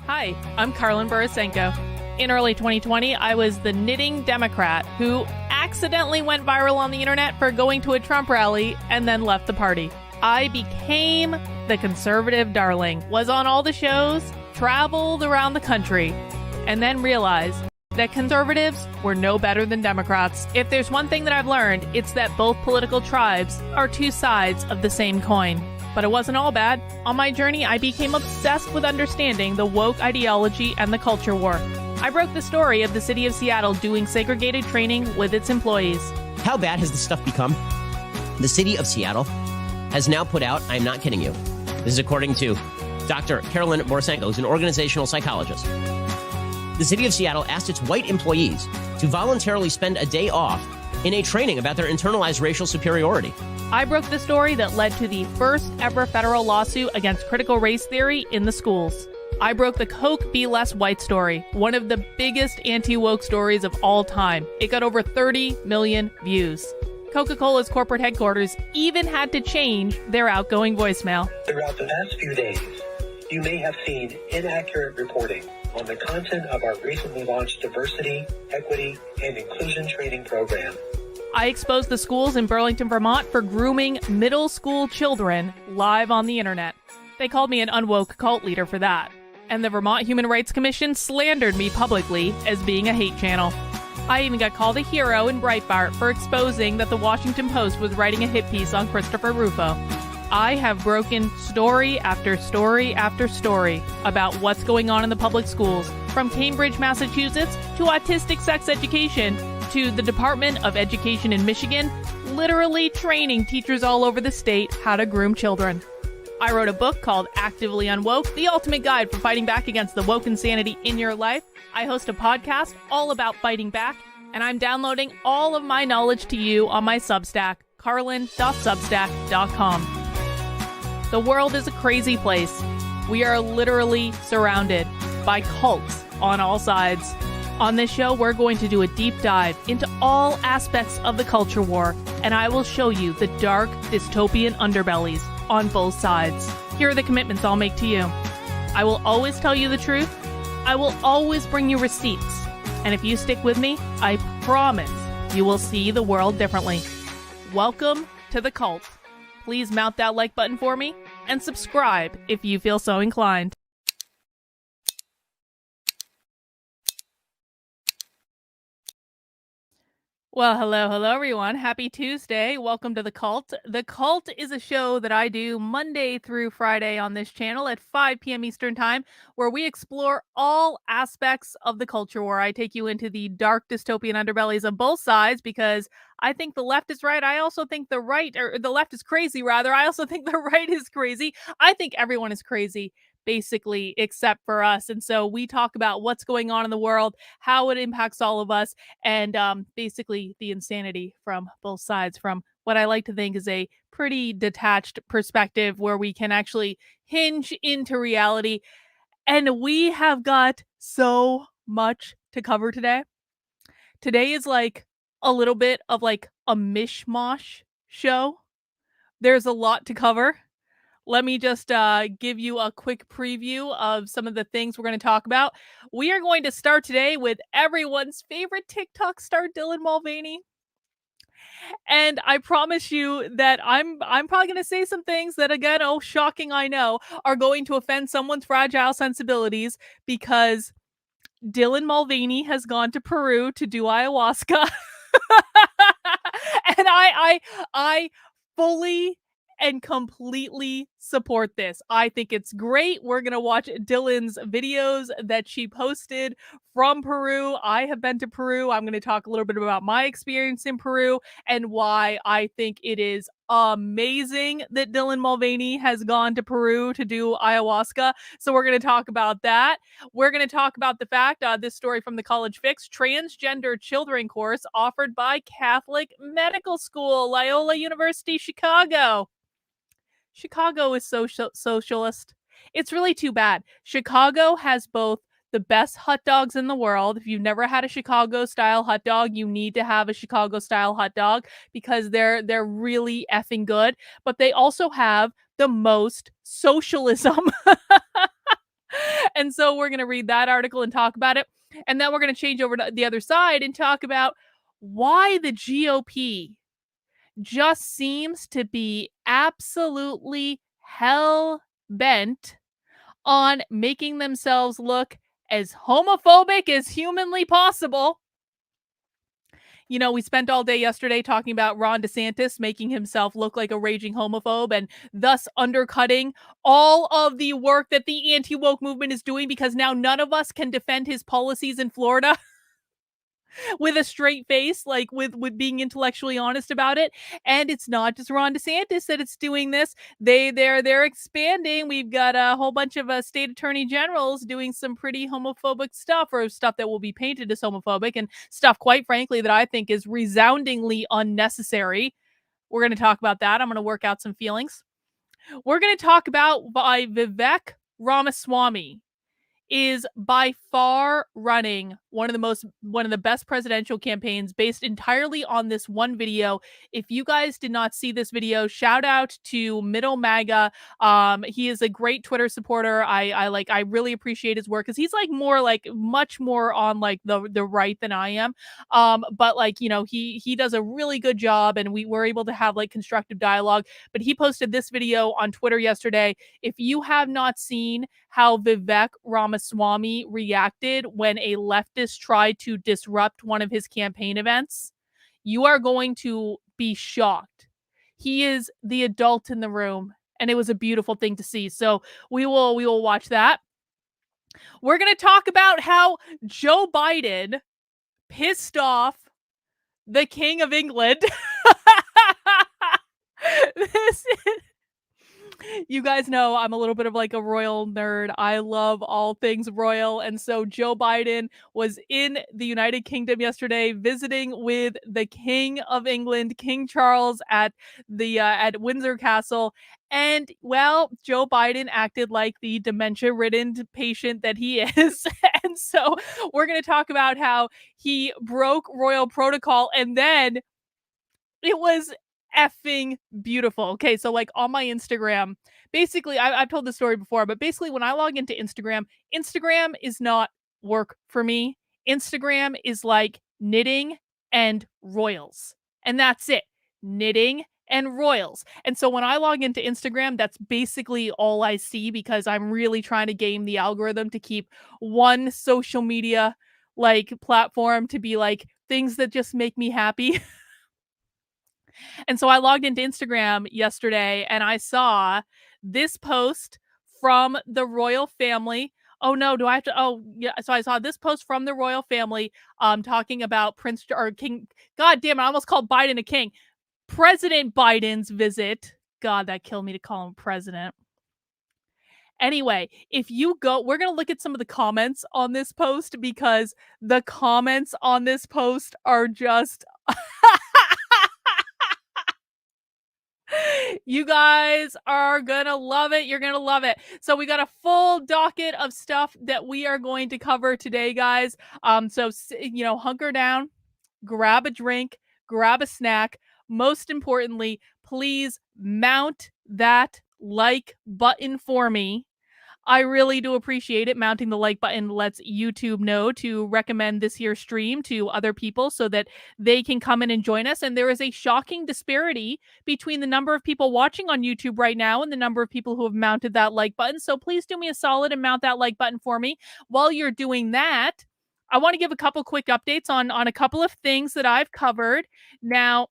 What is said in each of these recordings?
Hi, I'm Carlin Borisenko. In early 2020, I was the knitting Democrat who accidentally went viral on the internet for going to a Trump rally and then left the party. I became the conservative darling, was on all the shows, traveled around the country, and then realized that conservatives were no better than Democrats. If there's one thing that I've learned, it's that both political tribes are two sides of the same coin. But it wasn't all bad. On my journey, I became obsessed with understanding the woke ideology and the culture war. I broke the story of the city of Seattle doing segregated training with its employees. How bad has this stuff become? The city of Seattle has now put out, I'm not kidding you, this is according to Dr. Carolyn Borisenko, who's an organizational psychologist. The city of Seattle asked its white employees to voluntarily spend a day off in a training about their internalized racial superiority. I broke the story that led to the first ever federal lawsuit against critical race theory in the schools. I broke the Coke Be Less White story, one of the biggest anti-woke stories of all time. It got over 30 million views. Coca-Cola's corporate headquarters even had to change their outgoing voicemail. Throughout the past few days, you may have seen inaccurate reporting on the content of our recently launched diversity, equity, and inclusion training program. I exposed the schools in Burlington, Vermont for grooming middle school children live on the internet. They called me an unwoke cult leader for that. And the Vermont Human Rights Commission slandered me publicly as being a hate channel. I even got called a hero in Breitbart for exposing that the Washington Post was writing a hit piece on Christopher Rufo. I have broken story after story after story about what's going on in the public schools, from Cambridge, Massachusetts, to autistic sex education, to the Department of Education in Michigan, literally training teachers all over the state how to groom children. I wrote a book called Actively Unwoke, the ultimate guide for fighting back against the woke insanity in your life. I host a podcast all about fighting back, and I'm downloading all of my knowledge to you on my Substack, carlin.substack.com. The world is a crazy place. We are literally surrounded by cults on all sides. On this show, we're going to do a deep dive into all aspects of the culture war, and I will show you the dark, dystopian underbellies on both sides. Here are the commitments I'll make to you. I will always tell you the truth. I will always bring you receipts. And if you stick with me, I promise you will see the world differently. Welcome to the cult. Please mount that like button for me and subscribe if you feel so inclined. Well, hello, everyone. Happy Tuesday. Welcome to The Cult. The Cult is a show that I do Monday through Friday on this channel at 5 p.m. Eastern Time, where we explore all aspects of the culture war. I take you into the dark dystopian underbellies of both sides because I think the left is right. I also think the right, or the left is crazy, rather. I also think the right is crazy. I think everyone is crazy, basically, except for us. And so we talk about what's going on in the world, how it impacts all of us, and basically the insanity from both sides, from what I like to think is a pretty detached perspective where we can actually hinge into reality. And we have got so much to cover today. Today is like a little bit of like a mishmash show. There's a lot to cover. Let me just give you a quick preview of some of the things we're going to talk about. We are going to start today with everyone's favorite TikTok star, Dylan Mulvaney. And I promise you that I'm probably going to say some things that, again, oh, shocking, I know, are going to offend someone's fragile sensibilities because Dylan Mulvaney has gone to Peru to do ayahuasca. And I fully and completely support this. I think it's great. We're going to watch Dylan's videos that she posted from Peru. I have been to Peru. I'm going to talk a little bit about my experience in Peru and why I think it is amazing that Dylan Mulvaney has gone to Peru to do ayahuasca. So we're going to talk about that. We're going to talk about the fact, this story from the College Fix, transgender children course offered by Catholic Medical School, Loyola University, Chicago. Chicago is socialist. It's really too bad. Chicago has both the best hot dogs in the world. If you've never had a Chicago-style hot dog, you need to have a Chicago-style hot dog because they're really effing good. But they also have the most socialism. And so we're going to read that article and talk about it. And then we're going to change over to the other side and talk about why the GOP just seems to be absolutely hell bent on making themselves look as homophobic as humanly possible. You know, we spent all day yesterday talking about Ron DeSantis making himself look like a raging homophobe and thus undercutting all of the work that the anti-woke movement is doing, because now none of us can defend his policies in Florida with a straight face, like with being intellectually honest about it. And it's not just Ron DeSantis that it's doing this. They're expanding. We've got a whole bunch of state attorney generals doing some pretty homophobic stuff, or stuff that will be painted as homophobic, and stuff, quite frankly, that I think is resoundingly unnecessary. We're going to talk about that. I'm going to work out some feelings. We're going to talk about by Vivek Ramaswamy is by far running one of the best presidential campaigns based entirely on this one video. If you guys did not see this video, shout out to Middle MAGA. He is a great Twitter supporter. I really appreciate his work, because he's like much more on like the right than I am. But like, you know, he does a really good job, and we were able to have like constructive dialogue. But he posted this video on Twitter yesterday. If you have not seen how Vivek Ramaswamy reacted when a leftist tried to disrupt one of his campaign events, you are going to be shocked. He is the adult in the room, and it was a beautiful thing to see. So we will watch that. We're going to talk about how Joe Biden pissed off the King of England. This is, you guys know I'm a little bit of like a royal nerd. I love all things royal. And so Joe Biden was in the United Kingdom yesterday visiting with the King of England, King Charles, at Windsor Castle. And well, Joe Biden acted like the dementia-ridden patient that he is. And so we're going to talk about how he broke royal protocol, and then it was effing beautiful. Okay, so like on my Instagram, basically, I've told this story before, but basically when I log into Instagram, Instagram is not work for me. Instagram is like knitting and royals, and that's it. Knitting and royals. And so when I log into Instagram, that's basically all I see, because I'm really trying to game the algorithm to keep one social media like platform to be like things that just make me happy. And so I logged into Instagram yesterday, and I saw this post from the royal family. Oh no, do I have to? Oh yeah. So I saw this post from the royal family talking about Prince or King. God damn it, I almost called Biden a king. President Biden's visit. God, that killed me to call him president. Anyway, if you go, we're going to look at some of the comments on this post, because the comments on this post are just you guys are gonna love it. You're gonna love it. So we got a full docket of stuff that we are going to cover today, guys. So you know, hunker down, grab a drink, grab a snack. Most importantly, please mount that like button for me. I really do appreciate it. Mounting the like button lets YouTube know to recommend this here stream to other people so that they can come in and join us. And there is a shocking disparity between the number of people watching on YouTube right now and the number of people who have mounted that like button. So please do me a solid and mount that like button for me. While you're doing that, I want to give a couple quick updates on a couple of things that I've covered. Now,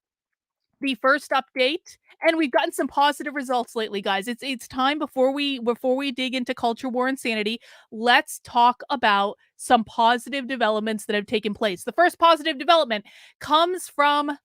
the first update, and we've gotten some positive results lately, guys. It's time, before we dig into culture war insanity, let's talk about some positive developments that have taken place. The first positive development comes from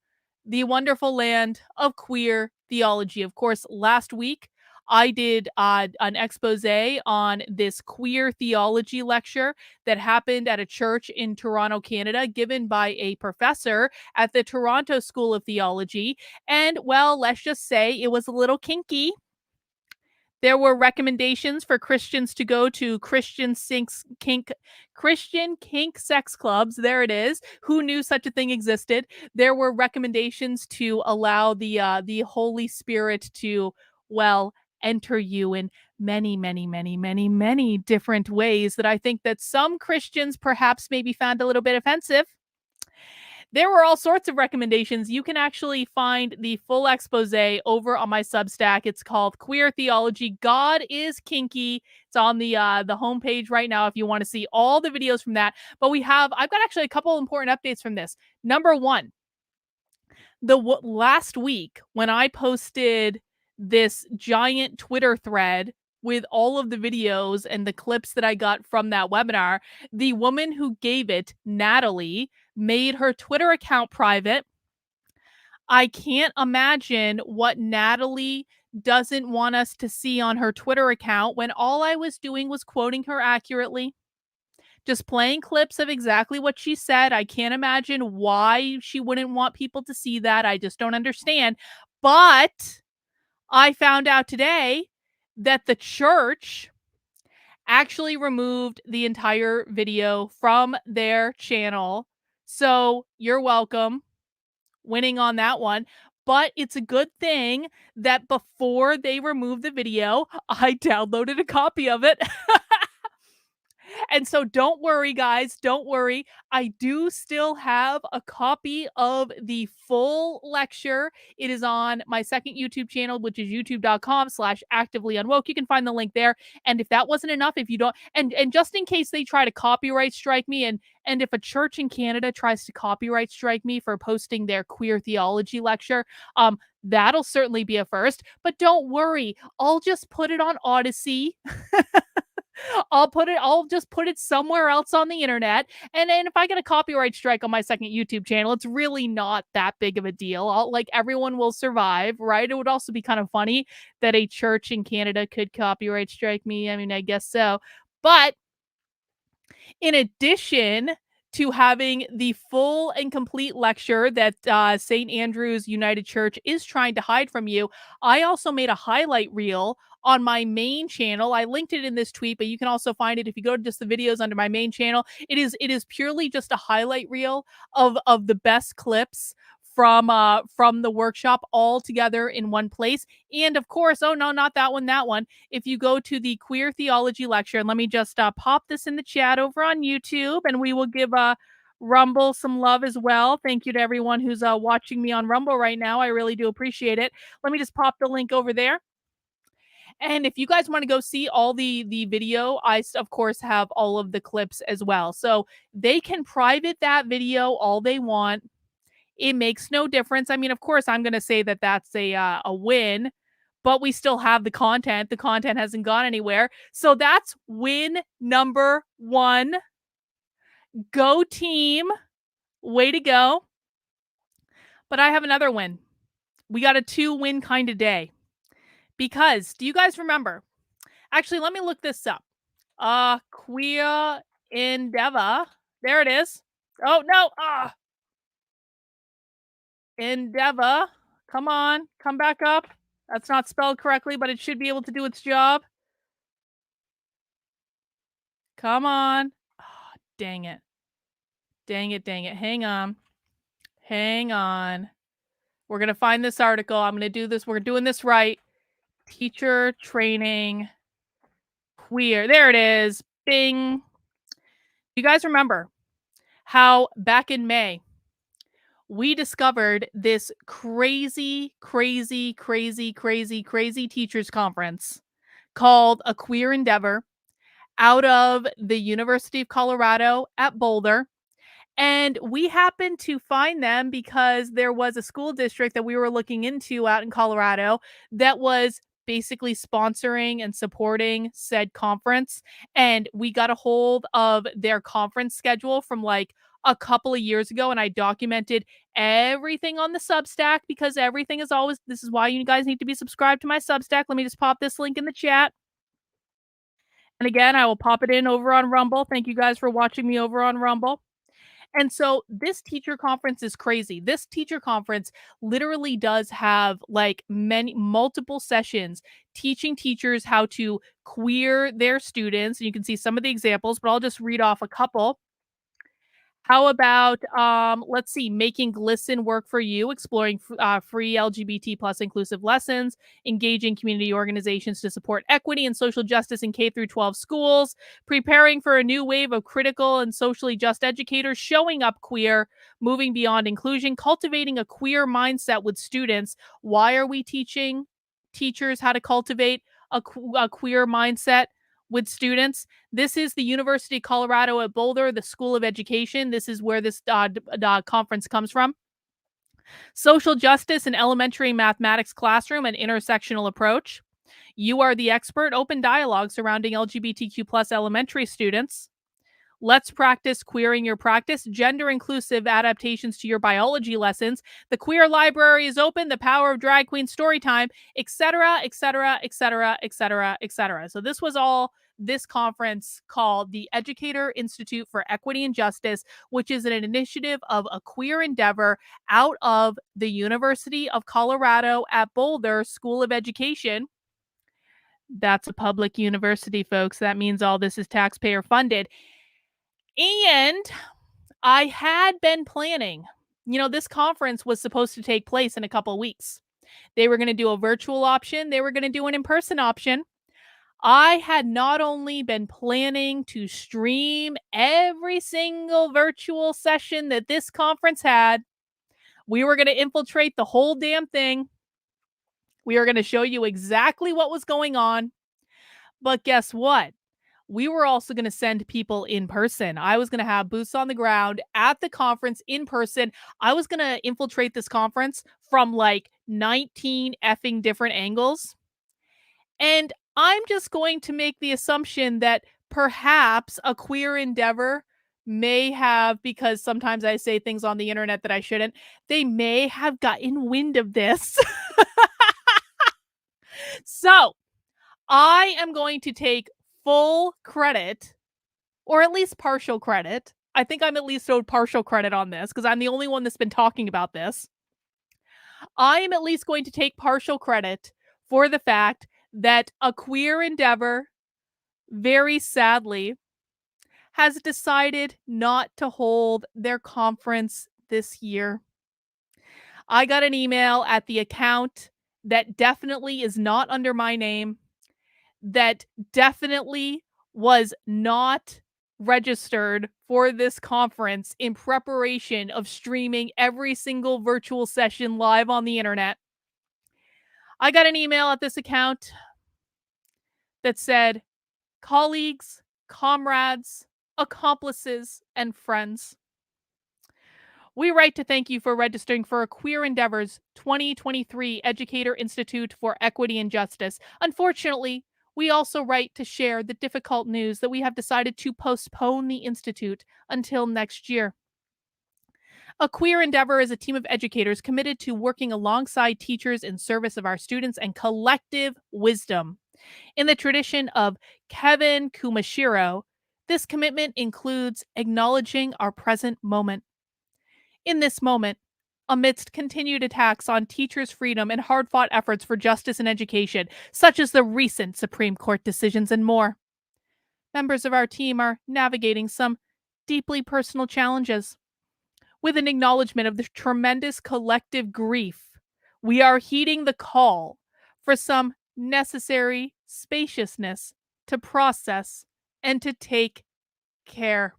the wonderful land of queer theology. Of course, last week I did an expose on this queer theology lecture that happened at a church in Toronto, Canada, given by a professor at the Toronto School of Theology. And well, let's just say it was a little kinky. There were recommendations for Christians to go to Christian kink sex clubs. There it is. Who knew such a thing existed? There were recommendations to allow the Holy Spirit to, well, enter you and many, many, many, many, many different ways that I think that some Christians perhaps maybe found a little bit offensive. There were all sorts of recommendations. You can actually find the full expose over on my Substack. It's called Queer Theology. God is Kinky. It's on the homepage right now if you want to see all the videos from that. But I've got actually a couple important updates from this. Number one, last week when I posted this giant Twitter thread with all of the videos and the clips that I got from that webinar, the woman who gave it, Natalie, made her Twitter account private. I can't imagine what Natalie doesn't want us to see on her Twitter account when all I was doing was quoting her accurately, just playing clips of exactly what she said. I can't imagine why she wouldn't want people to see that. I just don't understand. But I found out today that the church actually removed the entire video from their channel. So you're welcome, winning on that one. But it's a good thing that before they removed the video, I downloaded a copy of it. And so don't worry, guys. Don't worry. I do still have a copy of the full lecture. It is on my second YouTube channel, which is youtube.com/actively unwoke. You can find the link there. And if that wasn't enough, if you don't, and just in case they try to copyright strike me, and if a church in Canada tries to copyright strike me for posting their queer theology lecture, that'll certainly be a first. But don't worry, I'll just put it on Odyssey. I'll just put it somewhere else on the internet. And then if I get a copyright strike on my second YouTube channel, it's really not that big of a deal. Like, everyone will survive, right? It would also be kind of funny that a church in Canada could copyright strike me. I mean, I guess so. But in addition to having the full and complete lecture that St. Andrew's United Church is trying to hide from you, I also made a highlight reel on my main channel. I linked it in this tweet, but you can also find it if you go to just the videos under my main channel. It is purely just a highlight reel of the best clips from the workshop all together in one place. And of course, oh no, not that one, that one. If you go to the queer theology lecture, and let me just pop this in the chat over on YouTube, and we will give Rumble some love as well. Thank you to everyone who's watching me on Rumble right now. I really do appreciate it. Let me just pop the link over there. And if you guys want to go see all the video, I of course have all of the clips as well. So they can private that video all they want. It makes no difference. I mean, of course, I'm going to say that that's a win, but we still have the content. The content hasn't gone anywhere. So that's win number one. Go team. Way to go. But I have another win. We got a 2-win kind of day. Because, do you guys remember? Actually, let me look this up. Queer endeavor. There it is. Oh, no. Endeavor. Come on. Come back up. That's not spelled correctly, but it should be able to do its job. Come on. Oh, dang it. Dang it, dang it. Hang on. Hang on. We're going to find this article. I'm going to do this. We're doing this right. Teacher training queer. There it is. Bing. You guys remember how back in May, we discovered this crazy, crazy, crazy, crazy, crazy teachers conference called A Queer Endeavor out of the University of Colorado at Boulder. And we happened to find them because there was a school district that we were looking into out in Colorado that was basically sponsoring and supporting said conference. And we got a hold of their conference schedule from like a couple of years ago, and I documented everything on the Substack because everything is always, this is why you guys need to be subscribed to my Substack. Let me just pop this link in the chat. And again, I will pop it in over on Rumble. Thank you guys for watching me over on Rumble. And so this teacher conference is crazy. This teacher conference literally does have like multiple sessions teaching teachers how to queer their students. And you can see some of the examples, but I'll just read off a couple. How about, let's see, making Glisten work for you, exploring free LGBT plus inclusive lessons, engaging community organizations to support equity and social justice in K through 12 schools, preparing for a new wave of critical and socially just educators, showing up queer, moving beyond inclusion, cultivating a queer mindset with students. Why are we teaching teachers how to cultivate a queer mindset with students? This is the University of Colorado at Boulder, the School of Education. This is where this conference comes from. Social justice in elementary mathematics classroom and intersectional approach. You are the expert. Open dialogue surrounding LGBTQ plus elementary students. Let's practice queering your practice, gender inclusive adaptations to your biology lessons. The queer library is open, the power of drag queen story time, etc., etc., etc., etc., etc. So this was all this conference called the Educator Institute for Equity and Justice, which is an initiative of a queer endeavor out of the University of Colorado at Boulder School of Education. That's a public university, folks. That means all this is taxpayer funded. And I had been planning, this conference was supposed to take place in a couple of weeks. They were going to do a virtual option, they were going to do an in-person option. I had not only been planning to stream every single virtual session that this conference had, we were going to infiltrate the whole damn thing. We were going to show you exactly what was going on. But guess what? We were also going to send people in person. I was going to have boots on the ground at the conference in person. I was going to infiltrate this conference from like 19 effing different angles. And I'm just going to make the assumption that perhaps a queer endeavor may have, because sometimes I say things on the internet that I shouldn't, they may have gotten wind of this. So I am going to take full credit, or at least partial credit. I think I'm at least owed partial credit on this because I'm the only one that's been talking about this. I am at least going to take partial credit for the fact that a queer endeavor, very sadly, has decided not to hold their conference this year. I got an email at the account that definitely is not under my name, that definitely was not registered for this conference in preparation of streaming every single virtual session live on the internet. I got an email at this account that said, colleagues, comrades, accomplices, and friends, we write to thank you for registering for a Queer Endeavors 2023 Educator Institute for Equity and Justice. Unfortunately, we also write to share the difficult news that we have decided to postpone the Institute until next year. A Queer Endeavor is a team of educators committed to working alongside teachers in service of our students and collective wisdom. In the tradition of Kevin Kumashiro, this commitment includes acknowledging our present moment. In this moment, amidst continued attacks on teachers' freedom and hard-fought efforts for justice and education, such as the recent Supreme Court decisions and more, members of our team are navigating some deeply personal challenges. With an acknowledgement of the tremendous collective grief, we are heeding the call for some necessary spaciousness to process and to take care.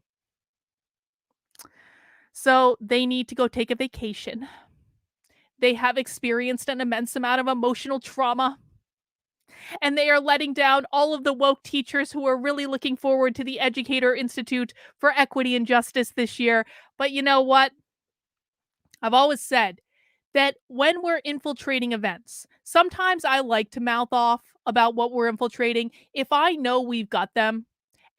So they need to go take a vacation. They have experienced an immense amount of emotional trauma. And they are letting down all of the woke teachers who are really looking forward to the Educator Institute for Equity and Justice this year. But you know what? I've always said that when we're infiltrating events, sometimes I like to mouth off about what we're infiltrating if I know we've got them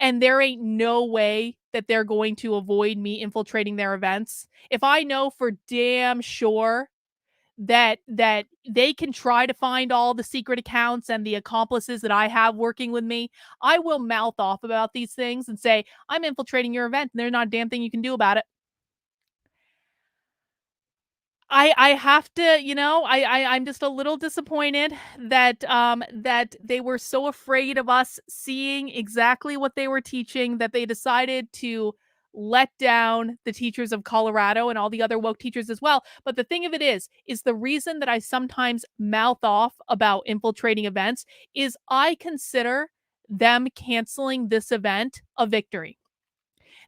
and there ain't no way that they're going to avoid me infiltrating their events. If I know for damn sure that they can try to find all the secret accounts and the accomplices that I have working with me, I will mouth off about these things and say, I'm infiltrating your event and there's not a damn thing you can do about it. I have to, I'm just a little disappointed that that they were so afraid of us seeing exactly what they were teaching that they decided to let down the teachers of Colorado and all the other woke teachers as well. But the thing of it is the reason that I sometimes mouth off about infiltrating events is I consider them canceling this event a victory.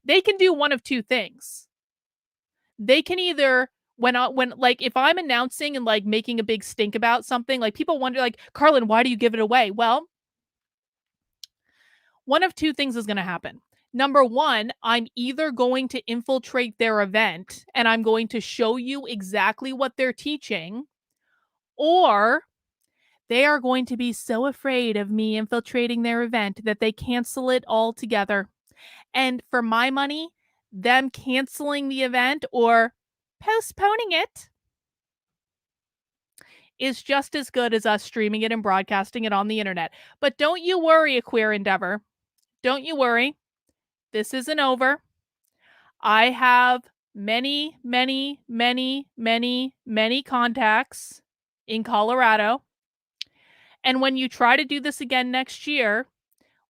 They can do one of two things. They can either when like if I'm announcing and like making a big stink about something, like people wonder like, Carlin, why do you give it away? Well, one of two things is going to happen. Number one, I'm either going to infiltrate their event and I'm going to show you exactly what they're teaching, or they are going to be so afraid of me infiltrating their event that they cancel it altogether. And for my money, them canceling the event or postponing it is just as good as us streaming it and broadcasting it on the internet. But don't you worry, A Queer Endeavor. Don't you worry. This isn't over. I have many, many, many, many, many contacts in Colorado. And when you try to do this again next year,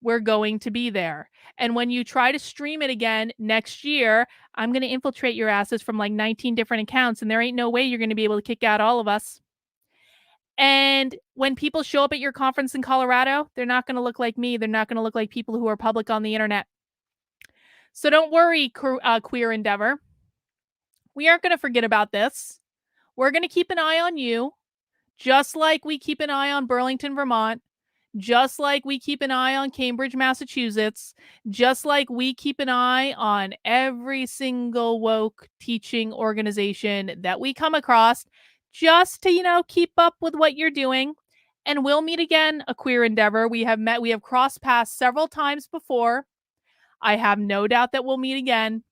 we're going to be there. And when you try to stream it again next year, I'm going to infiltrate your asses from like 19 different accounts, and there ain't no way you're going to be able to kick out all of us. And when people show up at your conference in Colorado, they're not going to look like me. They're not going to look like people who are public on the internet. So don't worry, Queer Endeavor. We aren't going to forget about this. We're going to keep an eye on you, just like we keep an eye on Burlington, Vermont, just like we keep an eye on Cambridge, Massachusetts, just like we keep an eye on every single woke teaching organization that we come across, just to, keep up with what you're doing. And we'll meet again, A Queer Endeavor. We have crossed paths several times before. I have no doubt that we'll meet again.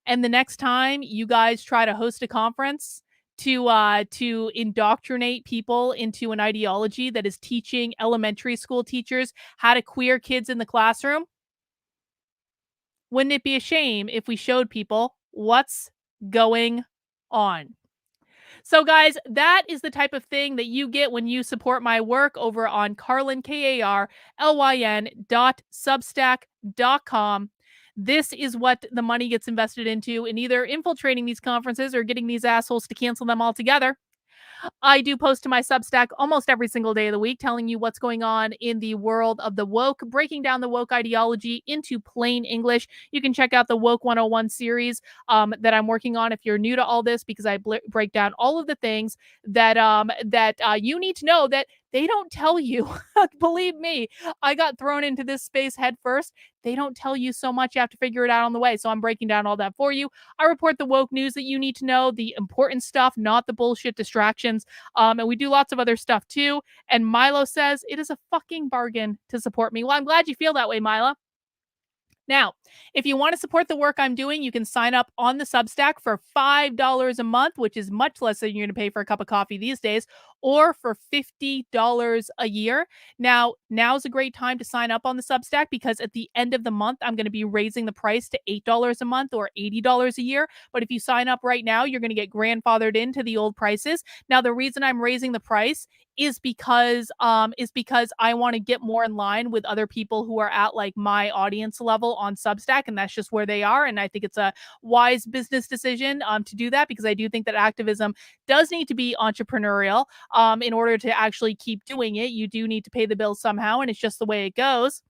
And the next time you guys try to host a conference to indoctrinate people into an ideology that is teaching elementary school teachers how to queer kids in the classroom, wouldn't it be a shame if we showed people what's going on? So, guys, that is the type of thing that you get when you support my work over on Carlin, KARLYN.substack.com. This is what the money gets invested into in either infiltrating these conferences or getting these assholes to cancel them altogether. I do post to my Substack almost every single day of the week, telling you what's going on in the world of the woke, breaking down the woke ideology into plain English. You can check out the Woke 101 series that I'm working on if you're new to all this, because I break down all of the things that you need to know that they don't tell you. Believe me, I got thrown into this space head first. They don't tell you so much. You have to figure it out on the way. So I'm breaking down all that for you. I report the woke news that you need to know, the important stuff, not the bullshit distractions. And we do lots of other stuff too. And Milo says it is a fucking bargain to support me. Well, I'm glad you feel that way, Mila. Now, if you want to support the work I'm doing, you can sign up on the Substack for $5 a month, which is much less than you're going to pay for a cup of coffee these days, or for $50 a year. Now's a great time to sign up on the Substack, because at the end of the month, I'm going to be raising the price to $8 a month or $80 a year. But if you sign up right now, you're going to get grandfathered into the old prices. Now, the reason I'm raising the price is because I want to get more in line with other people who are at like my audience level on Substack, and that's just where they are. And I think it's a wise business decision to do that, because I do think that activism does need to be entrepreneurial. In order to actually keep doing it, you do need to pay the bills somehow, and it's just the way it goes.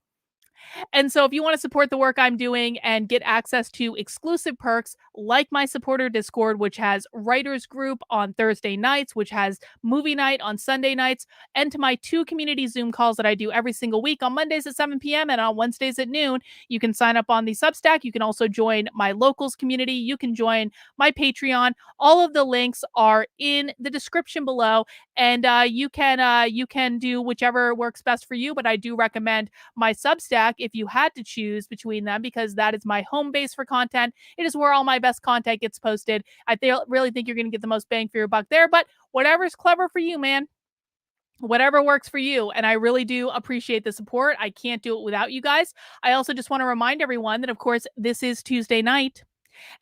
And so if you want to support the work I'm doing and get access to exclusive perks like my supporter Discord, which has writers group on Thursday nights, which has movie night on Sunday nights, and to my 2 community Zoom calls that I do every single week on Mondays at 7 p.m. and on Wednesdays at noon, you can sign up on the Substack. You can also join my locals community. You can join my Patreon. All of the links are in the description below, and you can do whichever works best for you. But I do recommend my Substack if you had to choose between them, because that is my home base for content. It is where all my best content gets posted. I really think you're going to get the most bang for your buck there, but whatever's clever for you, man. Whatever works for you. And I really do appreciate the support. I can't do it without you guys. I also just want to remind everyone that, of course, this is Tuesday night.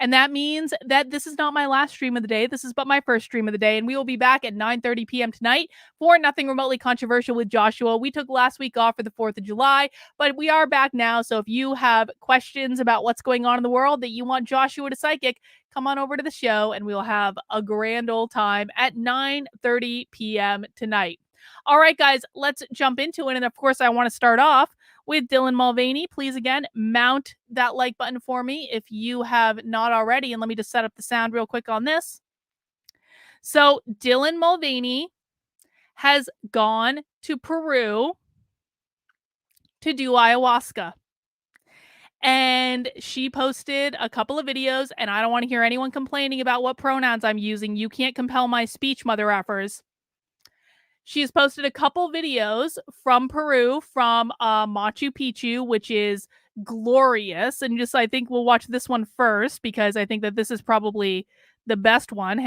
And that means that this is not my last stream of the day. This is but my first stream of the day. And we will be back at 9:30 p.m. tonight for Nothing Remotely Controversial with Joshua. We took last week off for the 4th of July, but we are back now. So if you have questions about what's going on in the world that you want Joshua to psychic, come on over to the show and we'll have a grand old time at 9:30 p.m. tonight. All right, guys, let's jump into it. And of course, I want to start off with Dylan Mulvaney. Please, again, mount that like button for me if you have not already. And let me just set up the sound real quick on this. So Dylan Mulvaney has gone to Peru to do ayahuasca. And she posted a couple of videos, and I don't want to hear anyone complaining about what pronouns I'm using. You can't compel my speech, mother effers. She has posted a couple videos from Peru, from Machu Picchu, which is glorious. And just, I think we'll watch this one first because I think that this is probably the best one.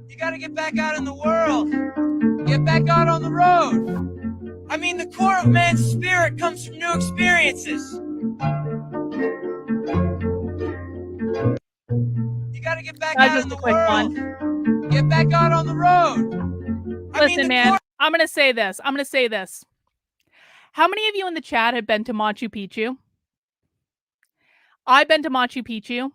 You got to get back out in the world. Get back out on the road. I mean, the core of man's spirit comes from new experiences. You got to get back out in the world. Get back out on the road. Listen, man, I'm going to say this. How many of you in the chat have been to Machu Picchu? I've been to Machu Picchu,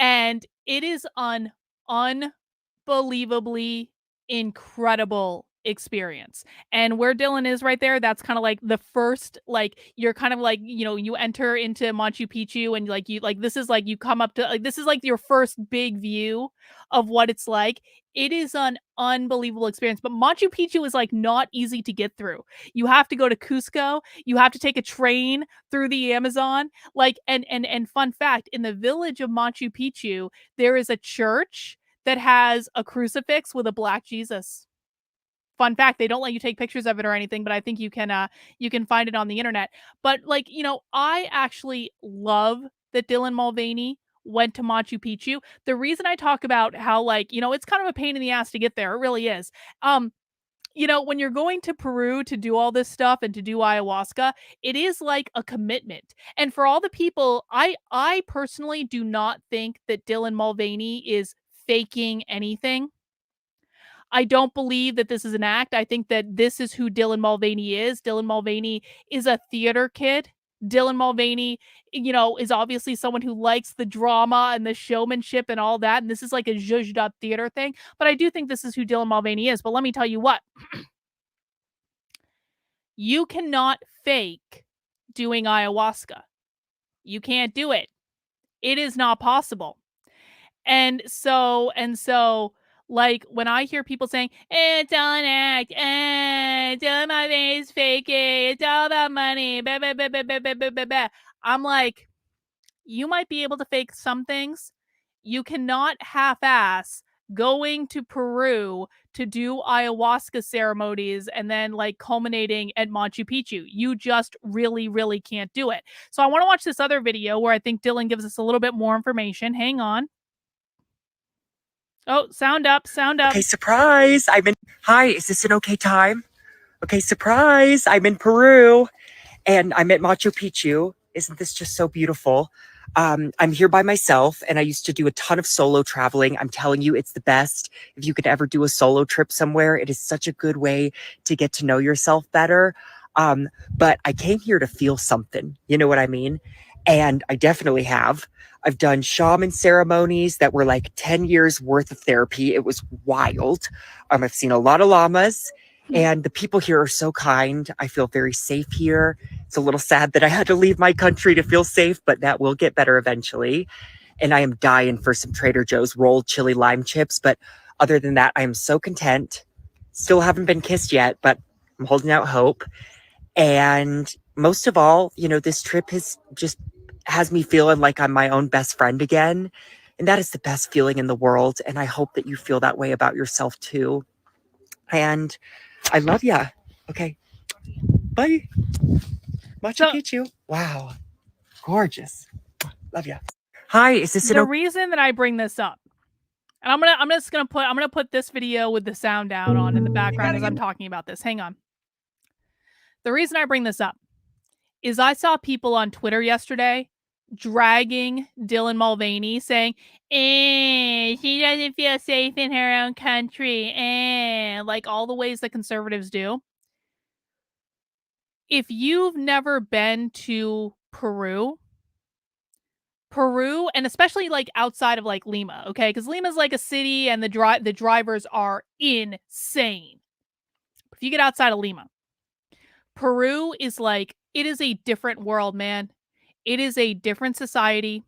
and it is an unbelievably incredible experience. And where Dylan is right there, that's kind of like the first, like, you're kind of like, you know, you enter into Machu Picchu and this is like, you come up to, like, this is like your first big view of what it's like. It is an unbelievable experience, but Machu Picchu is like not easy to get through. You have to go to Cusco. You have to take a train through the Amazon. Like, and fun fact, in the village of Machu Picchu, there is a church that has a crucifix with a black Jesus. Fun fact, they don't let you take pictures of it or anything, but I think you can find it on the internet. But like, you know, I actually love that Dylan Mulvaney went to Machu Picchu. The reason I talk about how, like, you know, it's kind of a pain in the ass to get there. It really is. You know, when you're going to Peru to do all this stuff and to do ayahuasca, it is like a commitment. And for all the people, I personally do not think that Dylan Mulvaney is faking anything. I don't believe that this is an act. I think that this is who Dylan Mulvaney is. Dylan Mulvaney is a theater kid. Dylan Mulvaney, you know, is obviously someone who likes the drama and the showmanship and all that. And this is like a zhuzhed up theater thing. But I do think this is who Dylan Mulvaney is. But let me tell you what. You cannot fake doing ayahuasca. You can't do it. It is not possible. And so, like, when I hear people saying, it's all an act, Dylan Mulvaney is faking, it's all about money, blah, blah, blah, blah, blah, blah, blah, blah. I'm like, you might be able to fake some things. You cannot half-ass going to Peru to do ayahuasca ceremonies and then like culminating at Machu Picchu. You just really, really can't do it. So I want to watch this other video where I think Dylan gives us a little bit more information. Hang on. Oh, sound up. Okay, surprise. Hi, is this an okay time? Okay, surprise. I'm in Peru and I'm at Machu Picchu. Isn't this just so beautiful? I'm here by myself and I used to do a ton of solo traveling. I'm telling you, it's the best. If you could ever do a solo trip somewhere, it is such a good way to get to know yourself better. But I came here to feel something, you know what I mean? And I definitely have. I've done shaman ceremonies that were like 10 years worth of therapy. It was wild. I've seen a lot of llamas and the people here are so kind. I feel very safe here. It's a little sad that I had to leave my country to feel safe, but that will get better eventually. And I am dying for some Trader Joe's rolled chili lime chips. But other than that, I am so content. Still haven't been kissed yet, but I'm holding out hope. And most of all, you know, this trip has me feeling like I'm my own best friend again. And that is the best feeling in the world. And I hope that you feel that way about yourself too. And I love ya. Okay. Bye. Machu Picchu. Wow. Gorgeous. Love ya. Hi, is this the reason that I bring this up? And I'm gonna put this video with the sound down on in the background as I'm talking about this. Hang on. The reason I bring this up is I saw people on Twitter yesterday dragging Dylan Mulvaney, saying, she doesn't feel safe in her own country, like all the ways that conservatives do. If you've never been to Peru, and especially like outside of like Lima, okay? Because Lima's like a city and the drivers are insane. If you get outside of Lima, Peru is like, it is a different world, man. It is a different society.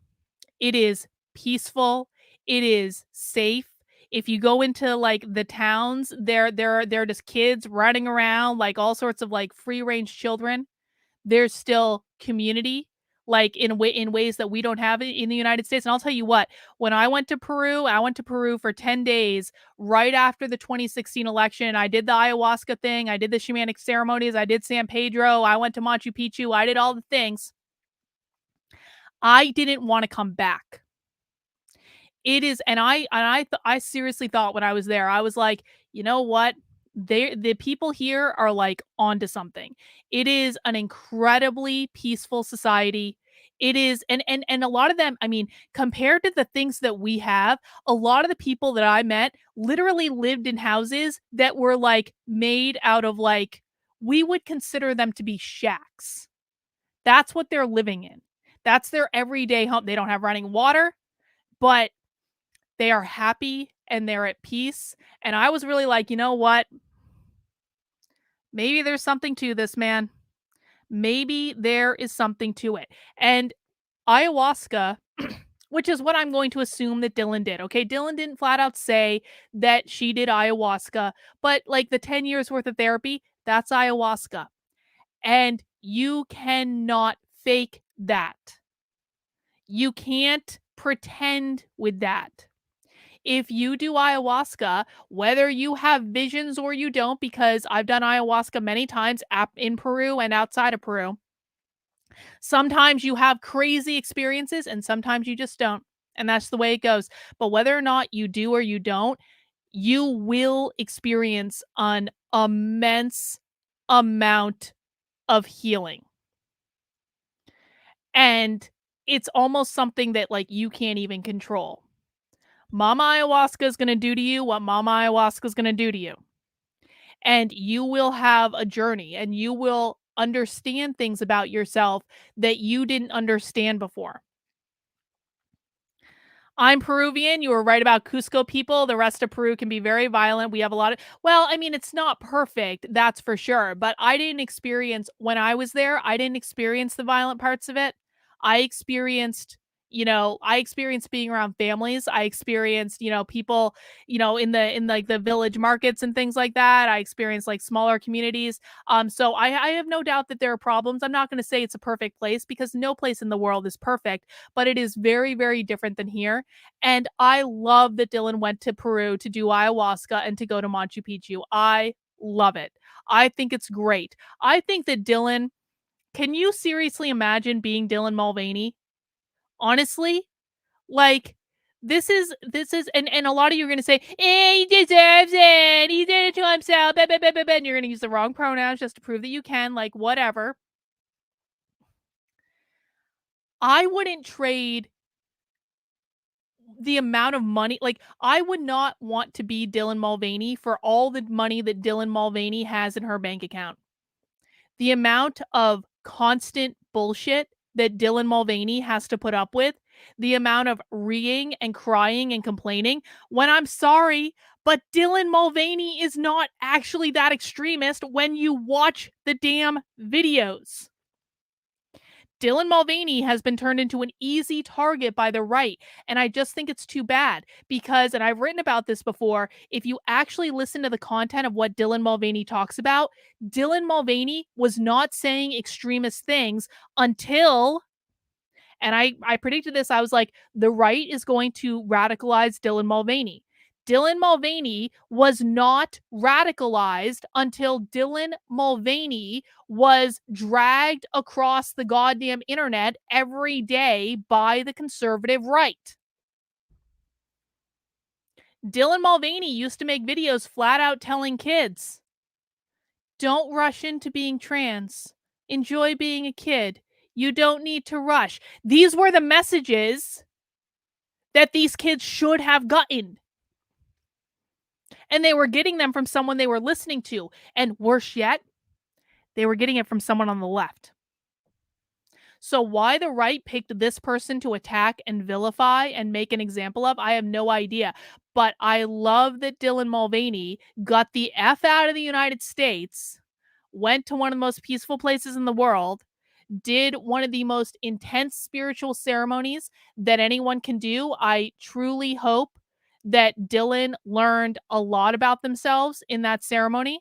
It is peaceful. It is safe. If you go into like the towns, they're just kids running around, like all sorts of like free range children. There's still community, like in ways that we don't have it in the United States. And I'll tell you what, when I went to Peru for 10 days right after the 2016 election. I did the ayahuasca thing. I did the shamanic ceremonies. I did San Pedro. I went to Machu Picchu. I did all the things. I didn't want to come back. It is, and I seriously thought when I was there, I was like, you know what? The people here are like onto something. It is an incredibly peaceful society. It is, and a lot of them, I mean, compared to the things that we have, a lot of the people that I met literally lived in houses that were like made out of like, we would consider them to be shacks. That's what they're living in. That's their everyday home. They don't have running water, but they are happy and they're at peace. And I was really like, you know what? Maybe there's something to this, man. Maybe there is something to it. And ayahuasca, which is what I'm going to assume that Dylan did. Okay. Dylan didn't flat out say that she did ayahuasca, but like the 10 years worth of therapy, that's ayahuasca. And you cannot fake that. You can't pretend with that. If you do ayahuasca, whether you have visions or you don't, because I've done ayahuasca many times in Peru and outside of Peru, sometimes you have crazy experiences and sometimes you just don't. And that's the way it goes. But whether or not you do or you don't, you will experience an immense amount of healing. And it's almost something that like you can't even control. Mama ayahuasca is going to do to you what Mama ayahuasca is going to do to you. And you will have a journey and you will understand things about yourself that you didn't understand before. I'm Peruvian. You were right about Cusco people. The rest of Peru can be very violent. We have a lot of, well, I mean, it's not perfect, that's for sure. But I didn't experience, when I was there, I didn't experience the violent parts of it. I experienced, I experienced being around families. I experienced, people, in like the village markets and things like that. I experienced like smaller communities. So I have no doubt that there are problems. I'm not going to say it's a perfect place because no place in the world is perfect, but it is very, very different than here. And I love that Dylan went to Peru to do ayahuasca and to go to Machu Picchu. I love it. I think it's great. I think that Dylan, can you seriously imagine being Dylan Mulvaney? Honestly, like this is, and a lot of you are going to say, he deserves it. He did it to himself. And you're going to use the wrong pronouns just to prove that you can, like whatever. I wouldn't trade the amount of money, like I would not want to be Dylan Mulvaney for all the money that Dylan Mulvaney has in her bank account. The amount of constant bullshit that Dylan Mulvaney has to put up with, the amount of reeing and crying and complaining, when I'm sorry, but Dylan Mulvaney is not actually that extremist when you watch the damn videos. Dylan Mulvaney has been turned into an easy target by the right. And I just think it's too bad because, and I've written about this before, if you actually listen to the content of what Dylan Mulvaney talks about, Dylan Mulvaney was not saying extremist things until, and I predicted this, I was like, the right is going to radicalize Dylan Mulvaney. Dylan Mulvaney was not radicalized until Dylan Mulvaney was dragged across the goddamn internet every day by the conservative right. Dylan Mulvaney used to make videos flat out telling kids, don't rush into being trans. Enjoy being a kid. You don't need to rush. These were the messages that these kids should have gotten. And they were getting them from someone they were listening to. And worse yet, they were getting it from someone on the left. So why the right picked this person to attack and vilify and make an example of, I have no idea. But I love that Dylan Mulvaney got the F out of the United States, went to one of the most peaceful places in the world, did one of the most intense spiritual ceremonies that anyone can do. I truly hope that Dylan learned a lot about themselves in that ceremony.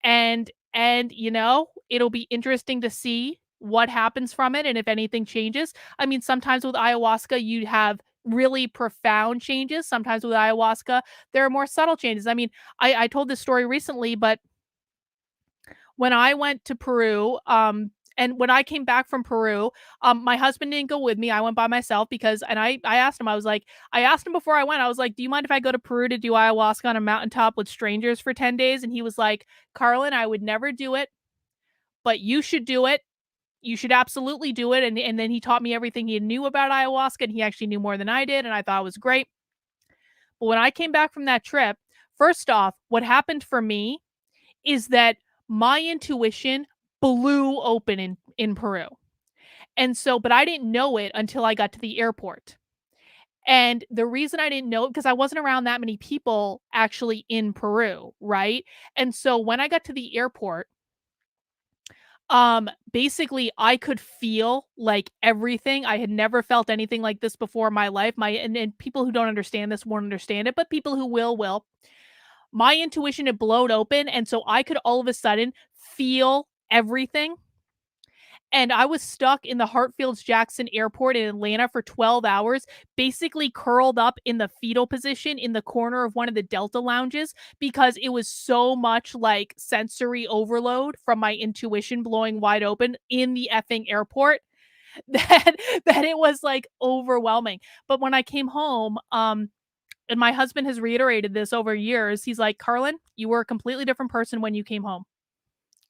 And you know, it'll be interesting to see what happens from it and if anything changes. I mean, sometimes with ayahuasca, you have really profound changes. Sometimes with ayahuasca, there are more subtle changes. I mean, I told this story recently, but when I went to Peru, and when I came back from Peru, my husband didn't go with me. I went by myself because, and I asked him, I asked him before I went, I was like, do you mind if I go to Peru to do ayahuasca on a mountaintop with strangers for 10 days? And he was like, Carlin, I would never do it, but you should do it. You should absolutely do it. And then he taught me everything he knew about ayahuasca, and he actually knew more than I did. And I thought it was great. But when I came back from that trip, first off, what happened for me is that my intuition blew open in Peru. And so, but I didn't know it until I got to the airport. And the reason I didn't know it, because I wasn't around that many people actually in Peru, right? And so when I got to the airport, basically I could feel like everything. I had never felt anything like this before in my life. And people who don't understand this won't understand it, but people who will. My intuition had blown open, and so I could all of a sudden feel everything. And I was stuck in the Hartfield-Jackson Airport in Atlanta for 12 hours, basically curled up in the fetal position in the corner of one of the Delta lounges because it was so much like sensory overload from my intuition blowing wide open in the effing airport that it was like overwhelming. But when I came home, and my husband has reiterated this over years, he's like, Carlin, you were a completely different person when you came home.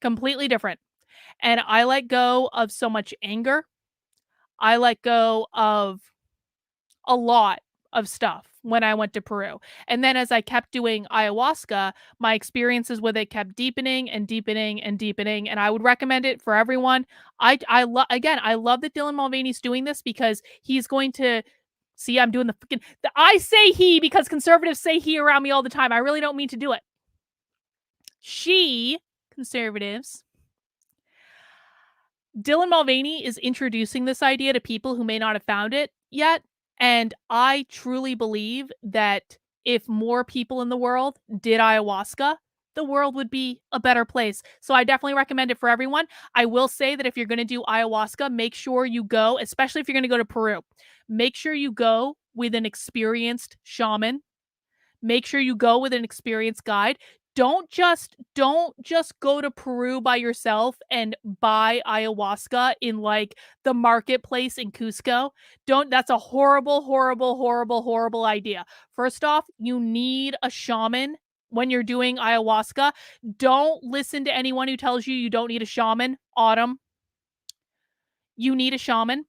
Completely different. And I let go of so much anger. I let go of a lot of stuff when I went to Peru. And then as I kept doing ayahuasca, my experiences with it kept deepening and deepening and deepening. And I would recommend it for everyone. I love that Dylan Mulvaney's doing this because he's going to see, I'm doing I say he because conservatives say he around me all the time. I really don't mean to do it. Conservatives. Dylan Mulvaney is introducing this idea to people who may not have found it yet. And I truly believe that if more people in the world did ayahuasca, the world would be a better place. So I definitely recommend it for everyone. I will say that if you're going to do ayahuasca, make sure you go, especially if you're going to go to Peru, make sure you go with an experienced shaman. Make sure you go with an experienced guide. Don't just go to Peru by yourself and buy ayahuasca in like the marketplace in Cusco. That's a horrible, horrible, horrible, horrible idea. First off, you need a shaman when you're doing ayahuasca. Don't listen to anyone who tells you you don't need a shaman. Autumn. You need a shaman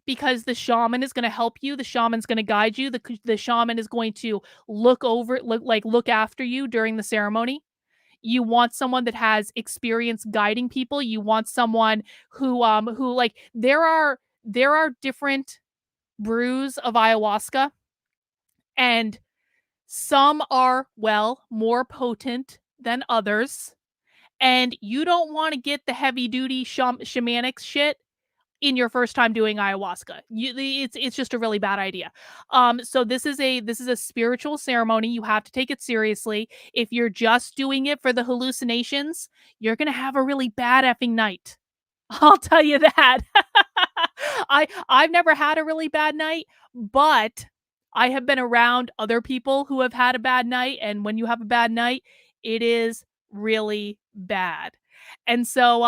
because the shaman is going to help you. The shaman's going to guide you. The shaman is going to look after you during the ceremony. You want someone that has experience guiding people. You want someone who like there are different brews of ayahuasca, and some are more potent than others. And you don't want to get the heavy duty shamanic shit in your first time doing ayahuasca. It's just a really bad idea. So this is a spiritual ceremony. You have to take it seriously. If you're just doing it for the hallucinations, you're going to have a really bad effing night. I'll tell you that. I've never had a really bad night, but I have been around other people who have had a bad night, and when you have a bad night, it is really bad. And so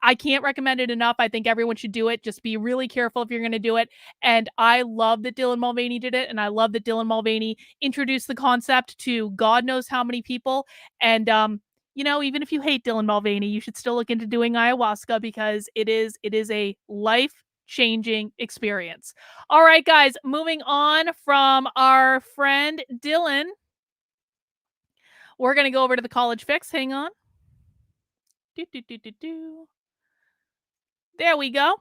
I can't recommend it enough. I think everyone should do it. Just be really careful if you're going to do it. And I love that Dylan Mulvaney did it. And I love that Dylan Mulvaney introduced the concept to God knows how many people. And you know, even if you hate Dylan Mulvaney, you should still look into doing ayahuasca because it is a life-changing experience. All right, guys, moving on from our friend Dylan, we're going to go over to the college fix. Hang on. There we go.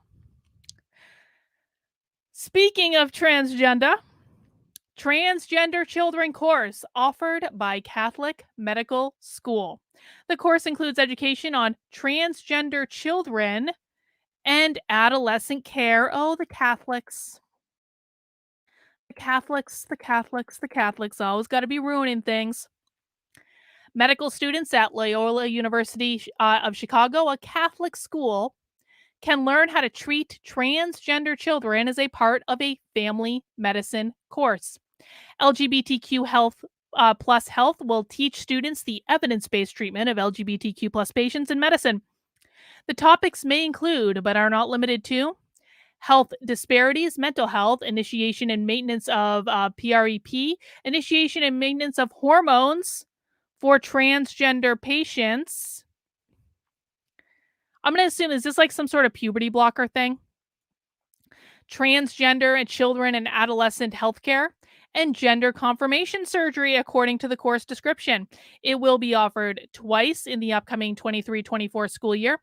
Speaking of transgender children course offered by Catholic Medical School. The course includes education on transgender children and adolescent care. Oh, the Catholics. The Catholics always got to be ruining things. Medical students at Loyola University of Chicago, a Catholic school, can learn how to treat transgender children as a part of a family medicine course. LGBTQ health plus health will teach students the evidence-based treatment of LGBTQ plus patients in medicine. The topics may include, but are not limited to, health disparities, mental health, initiation and maintenance of PrEP, initiation and maintenance of hormones for transgender patients. I'm going to assume, is this like some sort of puberty blocker thing? Transgender and children and adolescent healthcare, and gender confirmation surgery, according to the course description. It will be offered twice in the upcoming 23-24 school year.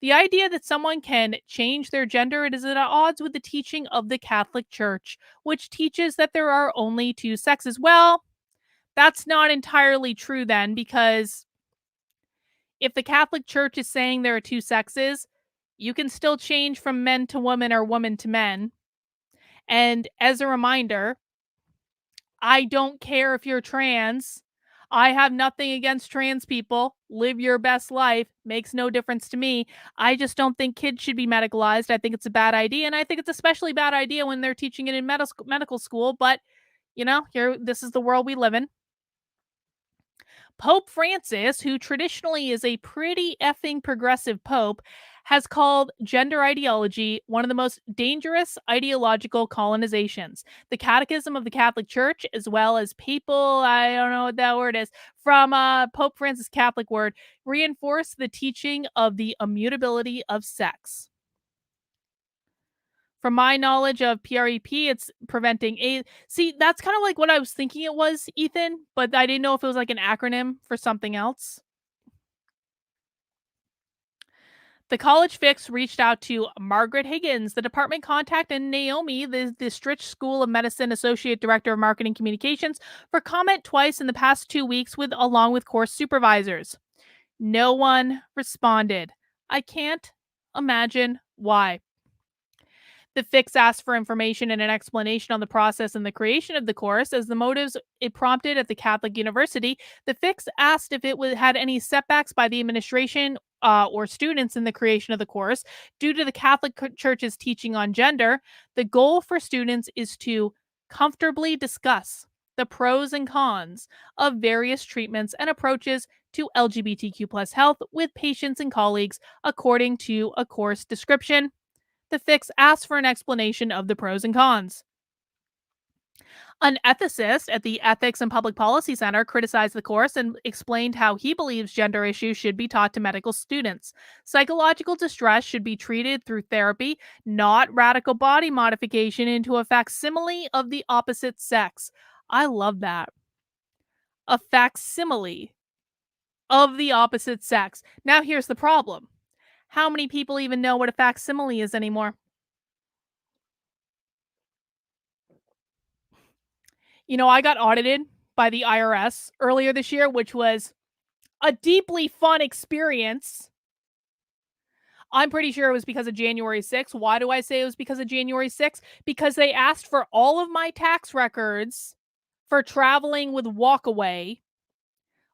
The idea that someone can change their gender is at odds with the teaching of the Catholic Church, which teaches that there are only two sexes. Well, that's not entirely true then, because if the Catholic Church is saying there are two sexes, you can still change from men to women or woman to men. And as a reminder, I don't care if you're trans. I have nothing against trans people. Live your best life. Makes no difference to me. I just don't think kids should be medicalized. I think it's a bad idea. And I think it's especially bad idea when they're teaching it in medical school. But, you know, this is the world we live in. Pope Francis, who traditionally is a pretty effing progressive pope, has called gender ideology one of the most dangerous ideological colonizations. The Catechism of the Catholic Church, as well as papal, I don't know what that word is, from Pope Francis' Catholic word, reinforce the teaching of the immutability of sex. From my knowledge of PrEP, it's preventing AIDS. See, that's kind of like what I was thinking it was, Ethan, but I didn't know if it was like an acronym for something else. The College Fix reached out to Margaret Higgins, the department contact, and Naomi, the Stritch School of Medicine Associate Director of Marketing Communications, for comment twice in the past 2 weeks along with course supervisors. No one responded. I can't imagine why. The Fix asked for information and an explanation on the process and the creation of the course as the motives it prompted at the Catholic University. The Fix asked if it had any setbacks by the administration or students in the creation of the course due to the Catholic Church's teaching on gender. The goal for students is to comfortably discuss the pros and cons of various treatments and approaches to LGBTQ plus health with patients and colleagues, according to a course description. The Fix asked for an explanation of the pros and cons. An ethicist at the Ethics and Public Policy Center criticized the course and explained how he believes gender issues should be taught to medical students. Psychological distress should be treated through therapy, not radical body modification into a facsimile of the opposite sex. I love that. A facsimile of the opposite sex. Now here's the problem. How many people even know what a facsimile is anymore? You know, I got audited by the IRS earlier this year, which was a deeply fun experience. I'm pretty sure it was because of January 6th. Why do I say it was because of January 6th? Because they asked for all of my tax records for traveling with Walkaway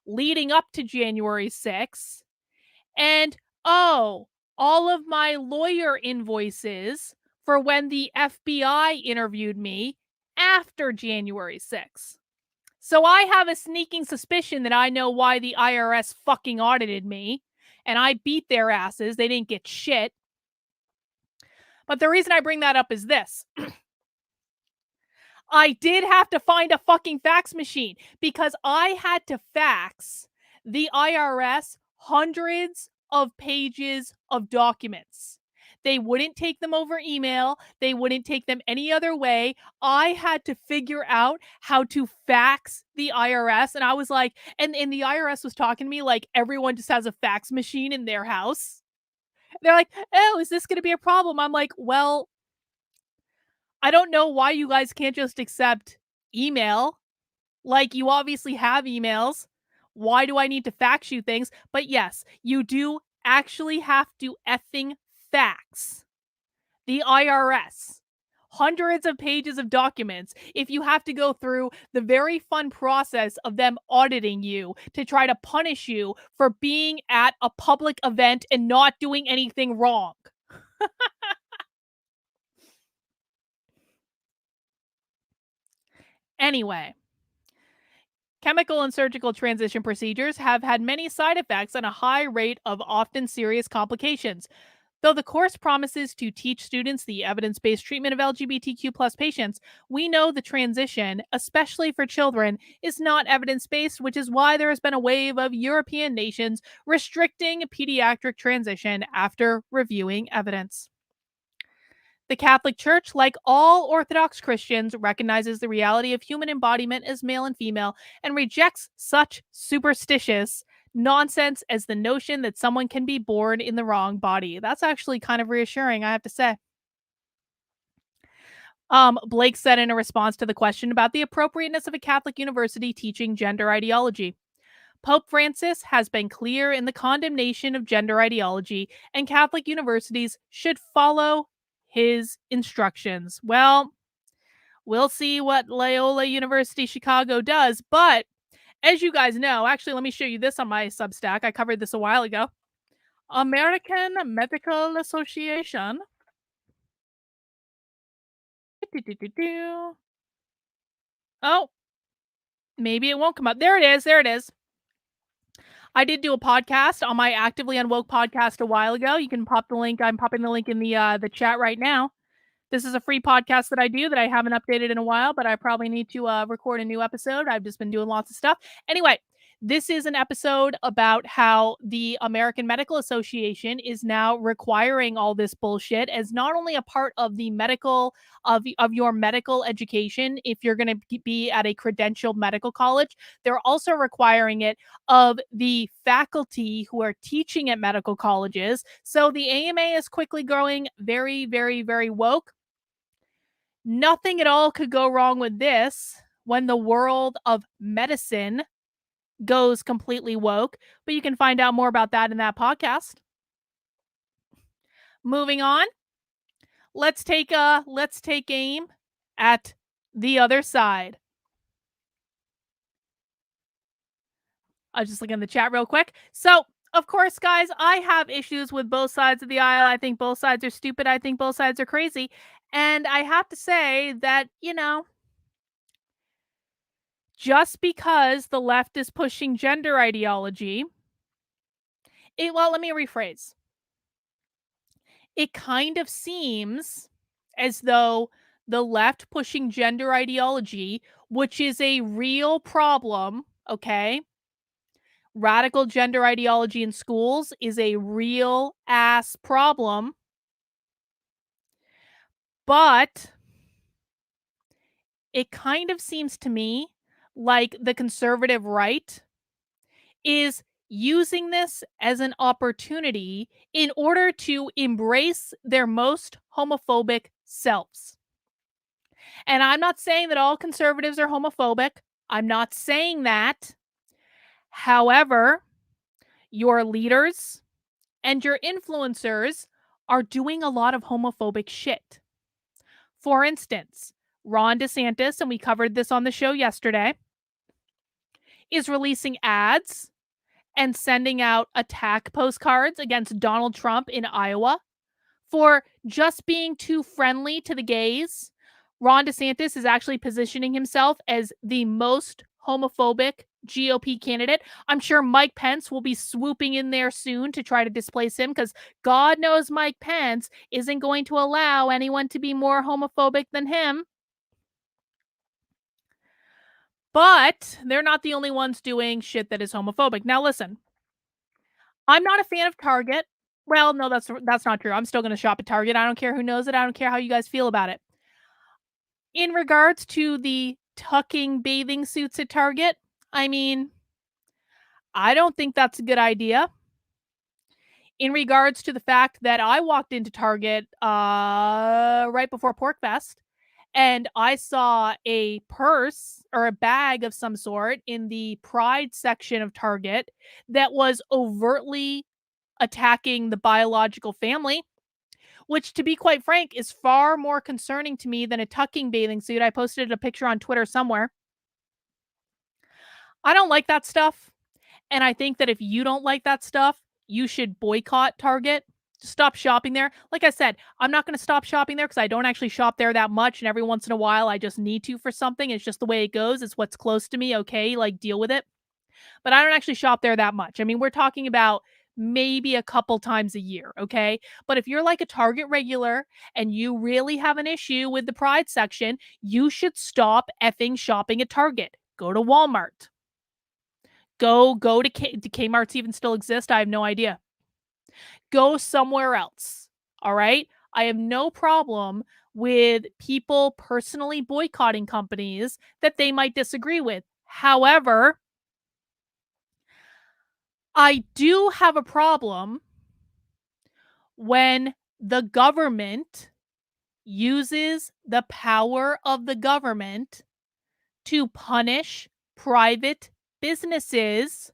leading up to January 6th. And all of my lawyer invoices for when the FBI interviewed me after January 6th. So I have a sneaking suspicion that I know why the IRS fucking audited me, and I beat their asses. They didn't get shit. But the reason I bring that up is this. I did have to find a fucking fax machine because I had to fax the IRS hundreds of pages of documents. They wouldn't take them over email. They wouldn't take them any other way. I had to figure out how to fax the IRS. And I was like, and the IRS was talking to me like everyone just has a fax machine in their house. They're like, oh, is this going to be a problem? I'm like, well, I don't know why you guys can't just accept email. Like, you obviously have emails. Why do I need to fax you things? But yes, you do actually have to effing fax the IRS hundreds of pages of documents if you have to go through the very fun process of them auditing you to try to punish you for being at a public event and not doing anything wrong. Anyway, chemical and surgical transition procedures have had many side effects and a high rate of often serious complications. Though the course promises to teach students the evidence-based treatment of LGBTQ plus patients, we know the transition, especially for children, is not evidence-based, which is why there has been a wave of European nations restricting pediatric transition after reviewing evidence. The Catholic Church, like all Orthodox Christians, recognizes the reality of human embodiment as male and female and rejects such superstitious nonsense as the notion that someone can be born in the wrong body. That's actually kind of reassuring, I have to say. Blake said in a response to the question about the appropriateness of a Catholic university teaching gender ideology. Pope Francis has been clear in the condemnation of gender ideology, and Catholic universities should follow his instructions. Well, we'll see what Loyola University Chicago does, but as you guys know, actually, let me show you this on my Substack. I covered this a while ago. American Medical Association. Oh, maybe it won't come up. There it is. There it is. I did do a podcast on my Actively Unwoke podcast a while ago. You can pop the link. I'm popping the link in the chat right now. This is a free podcast that I do that I haven't updated in a while, but I probably need to record a new episode. I've just been doing lots of stuff. Anyway, this is an episode about how the American Medical Association is now requiring all this bullshit as not only a part of the medical of your medical education if you're going to be at a credentialed medical college, they're also requiring it of the faculty who are teaching at medical colleges. So the AMA is quickly growing very, very, very woke. Nothing at all could go wrong with this when the world of medicine goes completely woke, but you can find out more about that in that podcast. Moving on, let's take aim at the other side. I was just looking in the chat real quick. So, of course, guys, I have issues with both sides of the aisle. I think both sides are stupid. I think both sides are crazy. And I have to say that, just because the left is pushing gender ideology, let me rephrase. It kind of seems as though the left pushing gender ideology, which is a real problem, okay? Radical gender ideology in schools is a real ass problem. But it kind of seems to me like the conservative right is using this as an opportunity in order to embrace their most homophobic selves. And I'm not saying that all conservatives are homophobic. I'm not saying that. However, your leaders and your influencers are doing a lot of homophobic shit. For instance, Ron DeSantis, and we covered this on the show yesterday, is releasing ads and sending out attack postcards against Donald Trump in Iowa for just being too friendly to the gays. Ron DeSantis is actually positioning himself as the most homophobic GOP candidate. I'm sure Mike Pence will be swooping in there soon to try to displace him because God knows Mike Pence isn't going to allow anyone to be more homophobic than him. But they're not the only ones doing shit that is homophobic. Now listen, I'm not a fan of Target. Well, no, that's not true. I'm still going to shop at Target. I don't care who knows it. I don't care how you guys feel about it. In regards to the tucking bathing suits at Target, I mean, I don't think that's a good idea. In regards to the fact that I walked into Target right before PorcFest, and I saw a purse or a bag of some sort in the Pride section of Target that was overtly attacking the biological family, which, to be quite frank, is far more concerning to me than a tucking bathing suit. I posted a picture on Twitter somewhere. I don't like that stuff. And I think that if you don't like that stuff, you should boycott Target. Stop shopping there. Like I said, I'm not going to stop shopping there because I don't actually shop there that much. And every once in a while, I just need to for something. It's just the way it goes. It's what's close to me. Okay, like deal with it. But I don't actually shop there that much. I mean, we're talking about maybe a couple times a year. Okay. But if you're like a Target regular and you really have an issue with the Pride section, you should stop effing shopping at Target. Go to Walmart. Go to do Kmart's even still exist? I have no idea. Go somewhere else. All right? I have no problem with people personally boycotting companies that they might disagree with. However, I do have a problem when the government uses the power of the government to punish private businesses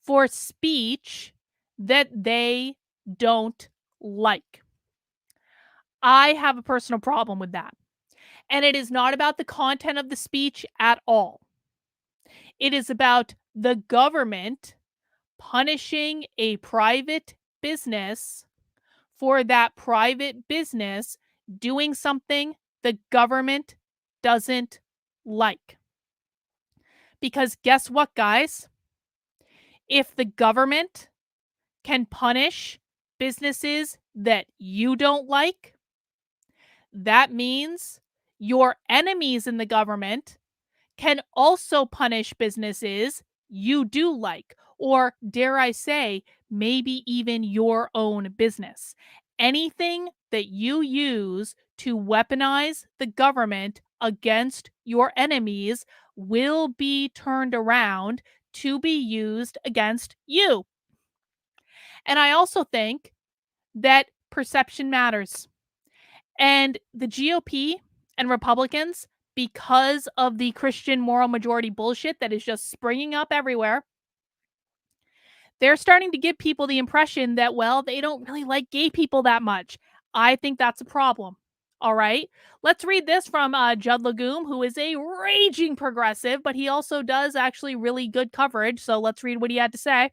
for speech that they don't like. I have a personal problem with that. And it is not about the content of the speech at all. It is about the government punishing a private business for that private business doing something the government doesn't like. Because guess what, guys? If the government can punish businesses that you don't like, that means your enemies in the government can also punish businesses you do like, or dare I say, maybe even your own business. Anything that you use to weaponize the government against your enemies will be turned around to be used against you. And I also think that perception matters. And the GOP and Republicans, because of the Christian moral majority bullshit that is just springing up everywhere, they're starting to give people the impression that, well, they don't really like gay people that much. I think that's a problem. All right. Let's read this from Judd Legume, who is a raging progressive, but he also does actually really good coverage. So let's read what he had to say.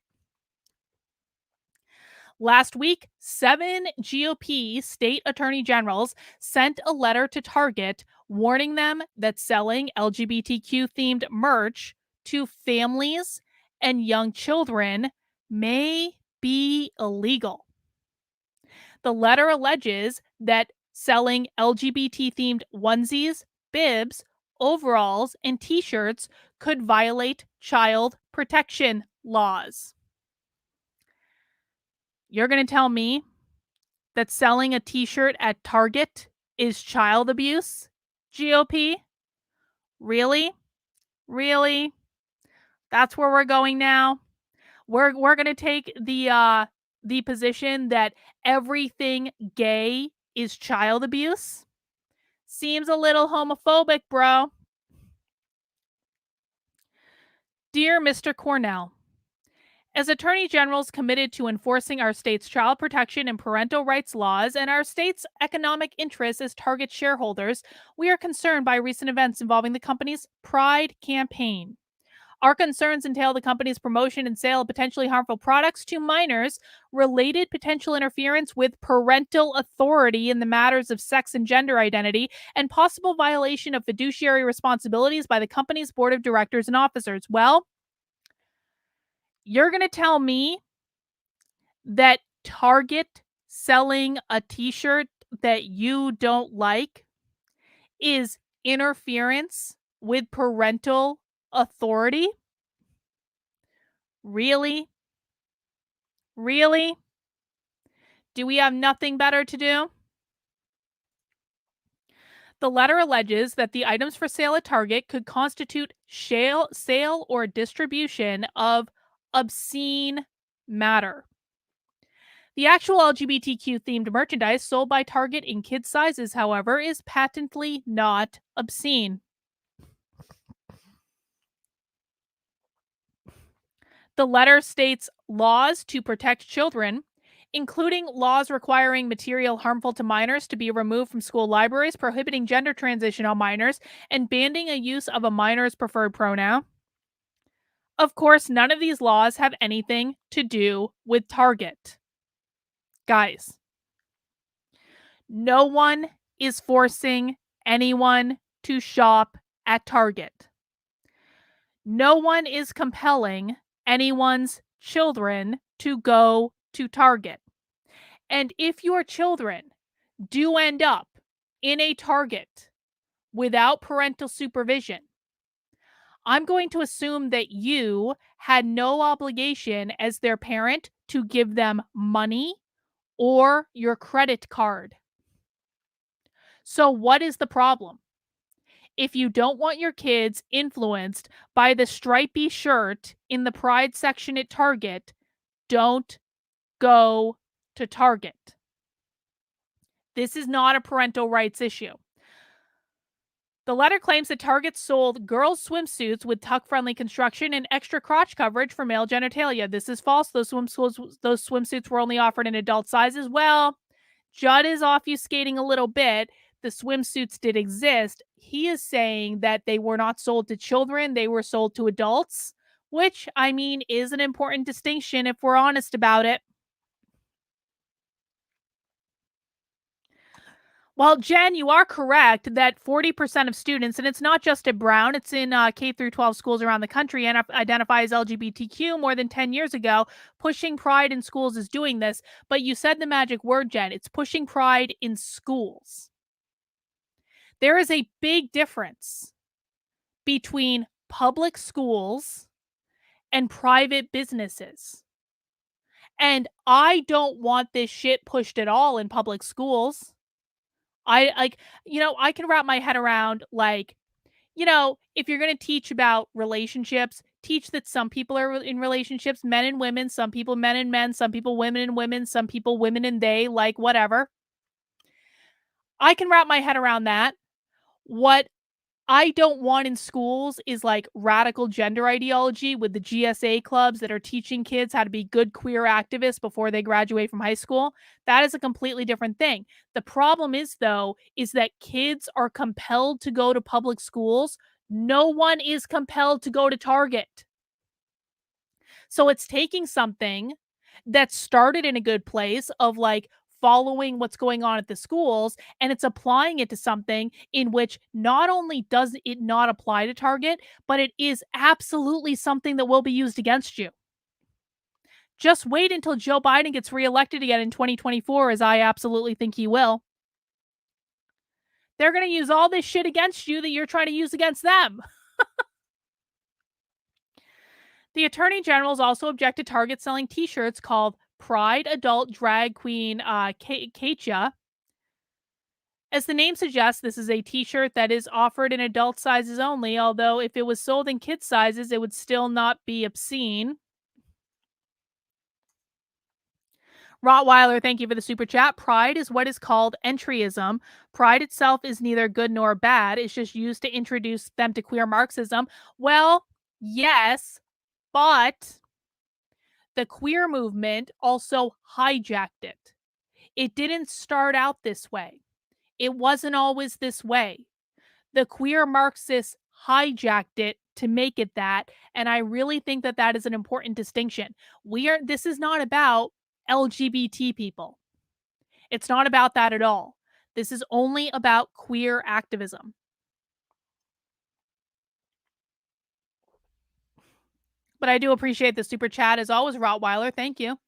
Last week, 7 GOP state attorney generals sent a letter to Target warning them that selling LGBTQ-themed merch to families and young children may be illegal. The letter alleges that selling LGBT-themed onesies, bibs, overalls, and t-shirts could violate child protection laws. You're going to tell me that selling a t-shirt at Target is child abuse, GOP? Really? Really? That's where we're going now? We're going to take the position that everything gay is child abuse? Seems a little homophobic, bro. Dear Mr. Cornell, as Attorney Generals committed to enforcing our state's child protection and parental rights laws and our state's economic interests as Target shareholders, we are concerned by recent events involving the company's Pride campaign. Our concerns entail the company's promotion and sale of potentially harmful products to minors, related potential interference with parental authority in the matters of sex and gender identity, and possible violation of fiduciary responsibilities by the company's board of directors and officers. Well, you're going to tell me that Target selling a t-shirt that you don't like is interference with parental authority? Really? Really? Do we have nothing better to do? The letter alleges that the items for sale at Target could constitute sale or distribution of obscene matter. The actual LGBTQ themed merchandise sold by Target in kids' sizes, however, is patently not obscene. The letter states laws to protect children, including laws requiring material harmful to minors to be removed from school libraries, prohibiting gender transition on minors, and banning a use of a minor's preferred pronoun. Of course, none of these laws have anything to do with Target. Guys, no one is forcing anyone to shop at Target. No one is compelling anyone's children to go to Target. And if your children do end up in a Target without parental supervision, I'm going to assume that you had no obligation as their parent to give them money or your credit card. So, what is the problem? If you don't want your kids influenced by the stripy shirt in the Pride section at Target, don't go to Target. This is not a parental rights issue. The letter claims that Target sold girls' swimsuits with tuck-friendly construction and extra crotch coverage for male genitalia. This is false. Those swimsuits were only offered in adult sizes. Well, Judd is obfuscating a little bit. The swimsuits did exist. He is saying that they were not sold to children. They were sold to adults, which, I mean, is an important distinction if we're honest about it. Well, Jen, you are correct that 40% of students, and it's not just at Brown, it's in K through 12 schools around the country, and identify as LGBTQ more than 10 years ago. Pushing pride in schools is doing this. But you said the magic word, Jen. It's pushing pride in schools. There is a big difference between public schools and private businesses. And I don't want this shit pushed at all in public schools. I can wrap my head around, like, if you're going to teach about relationships, teach that some people are in relationships, men and women, some people men and men, some people women and women, some people women and they, like, whatever. I can wrap my head around that. What I don't want in schools is like radical gender ideology with the GSA clubs that are teaching kids how to be good queer activists before they graduate from high school. That is a completely different thing. The problem is, though, is that kids are compelled to go to public schools. No one is compelled to go to Target. So it's taking something that started in a good place of like following what's going on at the schools, and it's applying it to something in which not only does it not apply to Target, but it is absolutely something that will be used against you. Just wait until Joe Biden gets reelected again in 2024, as I absolutely think he will. They're going to use all this shit against you that you're trying to use against them. The Attorney General has also objected to Target selling t-shirts called Pride Adult Drag Queen Katia. As the name suggests, this is a t-shirt that is offered in adult sizes only, although if it was sold in kid sizes, it would still not be obscene. Rottweiler, thank you for the super chat. Pride is what is called entryism. Pride itself is neither good nor bad. It's just used to introduce them to queer Marxism. Well, yes, but the queer movement also hijacked it. It didn't start out this way. It wasn't always this way. The queer Marxists hijacked it to make it that, and I really think that that is an important distinction. This is not about LGBT people. It's not about that at all. This is only about queer activism. But I do appreciate the super chat as always, Rottweiler. Thank you.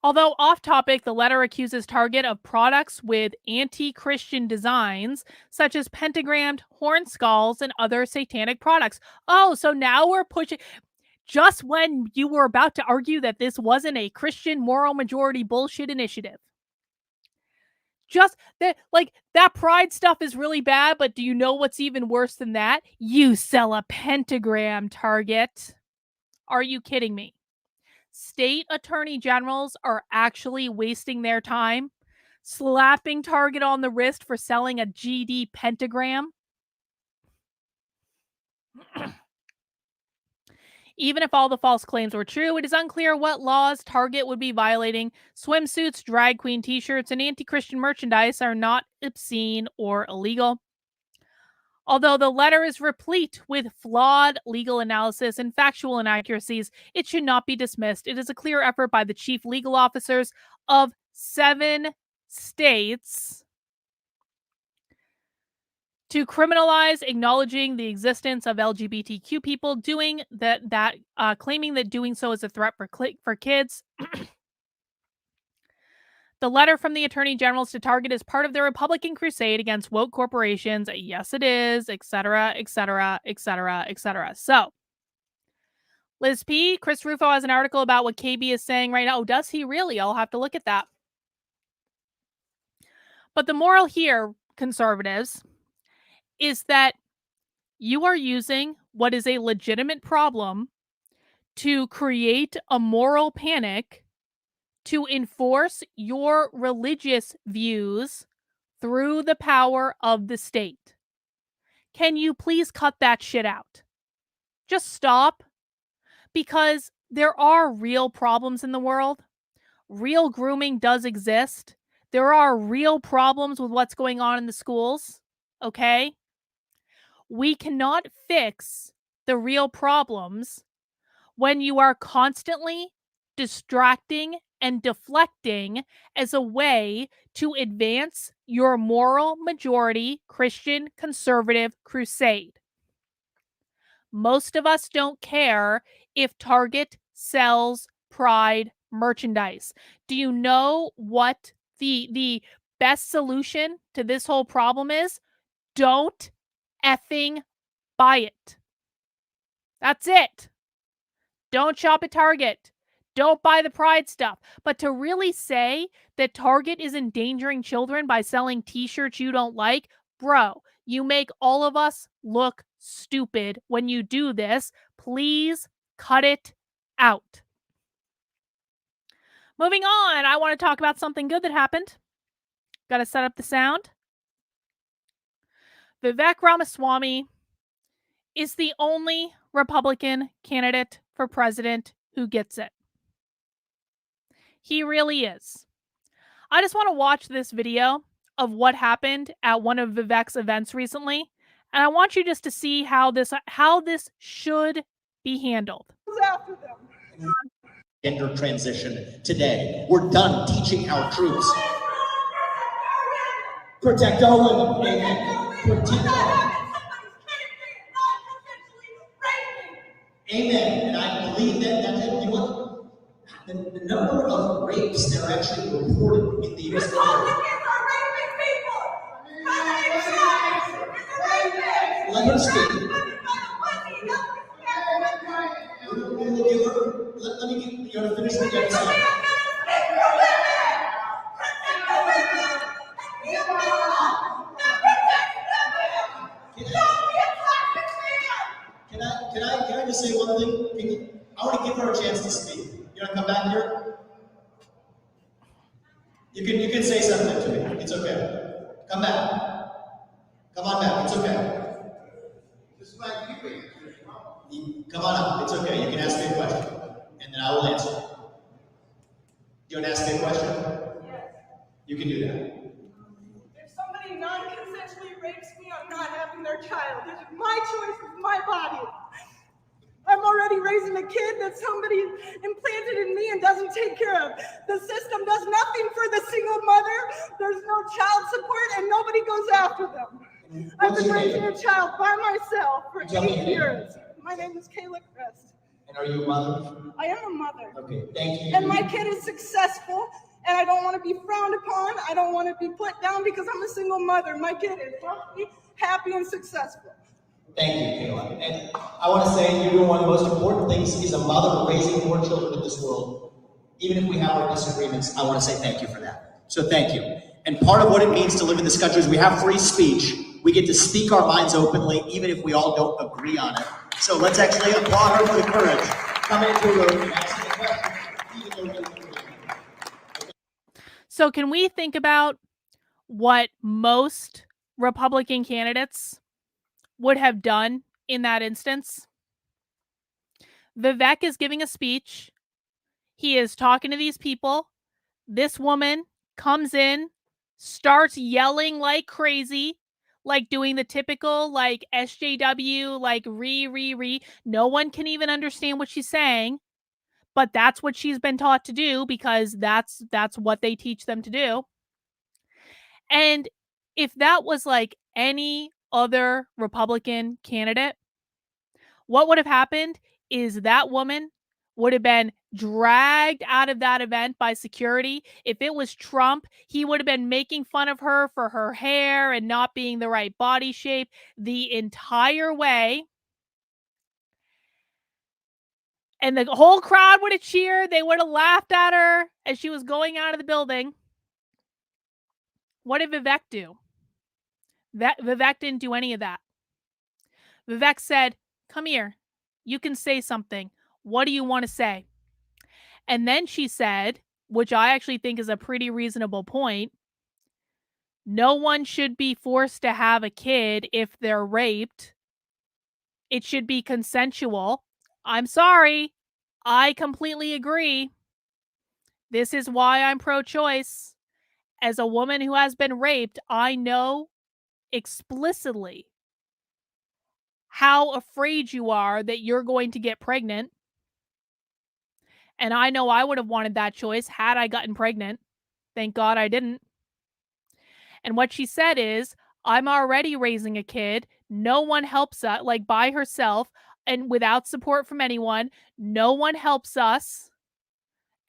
Although off topic, the letter accuses Target of products with anti-Christian designs, such as pentagrammed horn skulls and other satanic products. Oh, so now we're pushing, just when you were about to argue that this wasn't a Christian moral majority bullshit initiative. Just that, like, that pride stuff is really bad, but do you know what's even worse than that? You sell a pentagram, Target. Are you kidding me? State attorney generals are actually wasting their time slapping Target on the wrist for selling a GD pentagram. Even if all the false claims were true, it is unclear what laws Target would be violating. Swimsuits, drag queen t-shirts, and anti-Christian merchandise are not obscene or illegal. Although the letter is replete with flawed legal analysis and factual inaccuracies, it should not be dismissed. It is a clear effort by the chief legal officers of 7 states to criminalize acknowledging the existence of LGBTQ people, doing that, claiming that doing so is a threat for kids. The letter from the attorney generals to Target is part of the Republican crusade against woke corporations. Yes, it is, etc., etc., etc., etc. So, Liz P., Chris Rufo has an article about what KB is saying right now. Oh, does he really? I'll have to look at that. But the moral here, conservatives, is that you are using what is a legitimate problem to create a moral panic to enforce your religious views through the power of the state. Can you please cut that shit out? Just stop. Because there are real problems in the world. Real grooming does exist. There are real problems with what's going on in the schools. Okay? We cannot fix the real problems when you are constantly distracting and deflecting as a way to advance your moral majority Christian conservative crusade. Most of us don't care if Target sells pride merchandise. Do you know what the best solution to this whole problem is? Don't effing buy it. That's it. Don't shop at Target. Don't buy the pride stuff. But to really say that Target is endangering children by selling t-shirts you don't like, bro, you make all of us look stupid when you do this. Please cut it out. Moving on, I want to talk about something good that happened. Got to set up the sound. Vivek Ramaswamy is the only Republican candidate for president who gets it. He really is. I just want to watch this video of what happened at one of Vivek's events recently, and I want you just to see how this should be handled. Gender transition today. We're done teaching our troops. Protect our women. Amen. Protect our Amen. And I believe that you know what? The number of rapes that are actually reported in the U.S. Let her speak. Let me get you to finish the episode. Can I just say one thing? I want to give her a chance to speak. You want to come back here? You can say something to me. It's okay. Come back. Come on back. It's okay. Come on up. It's okay. You can ask me a question, and then I will answer. Do you want to ask me a question? Yes. You can do that. If somebody non-consensually rapes me, I'm not having their child. It's my choice. It's my body. I'm already raising a kid that somebody implanted in me and doesn't take care of. The system does nothing for the single mother. There's no child support and nobody goes after them. I've been raising a child by myself for 8 years. My name is Kayla Crest. And are you a mother? I am a mother. Okay, thank you. And my kid is successful, and I don't want to be frowned upon. I don't want to be put down because I'm a single mother. My kid is healthy, happy, and successful. Thank you, Kayla. And I want to say you're doing one of the most important things as a mother raising more children in this world. Even if we have our disagreements, I want to say thank you for that. So thank you. And part of what it means to live in this country is we have free speech. We get to speak our minds openly, even if we all don't agree on it. So let's actually applaud her for the courage. Come into a room and ask the question, even though we don't agree. So can we think about what most Republican candidates would have done in that instance? Vivek is giving a speech. He is talking to these people. This woman comes in, starts yelling like crazy, like doing the typical like SJW, like re. No one can even understand what she's saying, but that's what she's been taught to do because that's what they teach them to do. And if that was like any other Republican candidate, what would have happened is that woman would have been dragged out of that event by security. If it was Trump, he would have been making fun of her for her hair and not being the right body shape the entire way. And the whole crowd would have cheered. They would have laughed at her as she was going out of the building. What did Vivek do? Vivek didn't do any of that. Vivek said, "Come here. You can say something. What do you want to say?" And then she said, which I actually think is a pretty reasonable point, no one should be forced to have a kid if they're raped. It should be consensual. I'm sorry. I completely agree. This is why I'm pro-choice. As a woman who has been raped, I know explicitly how afraid you are that you're going to get pregnant. And I know I would have wanted that choice had I gotten pregnant. Thank God I didn't. And what she said is, I'm already raising a kid. No one helps us, like by herself and without support from anyone. No one helps us.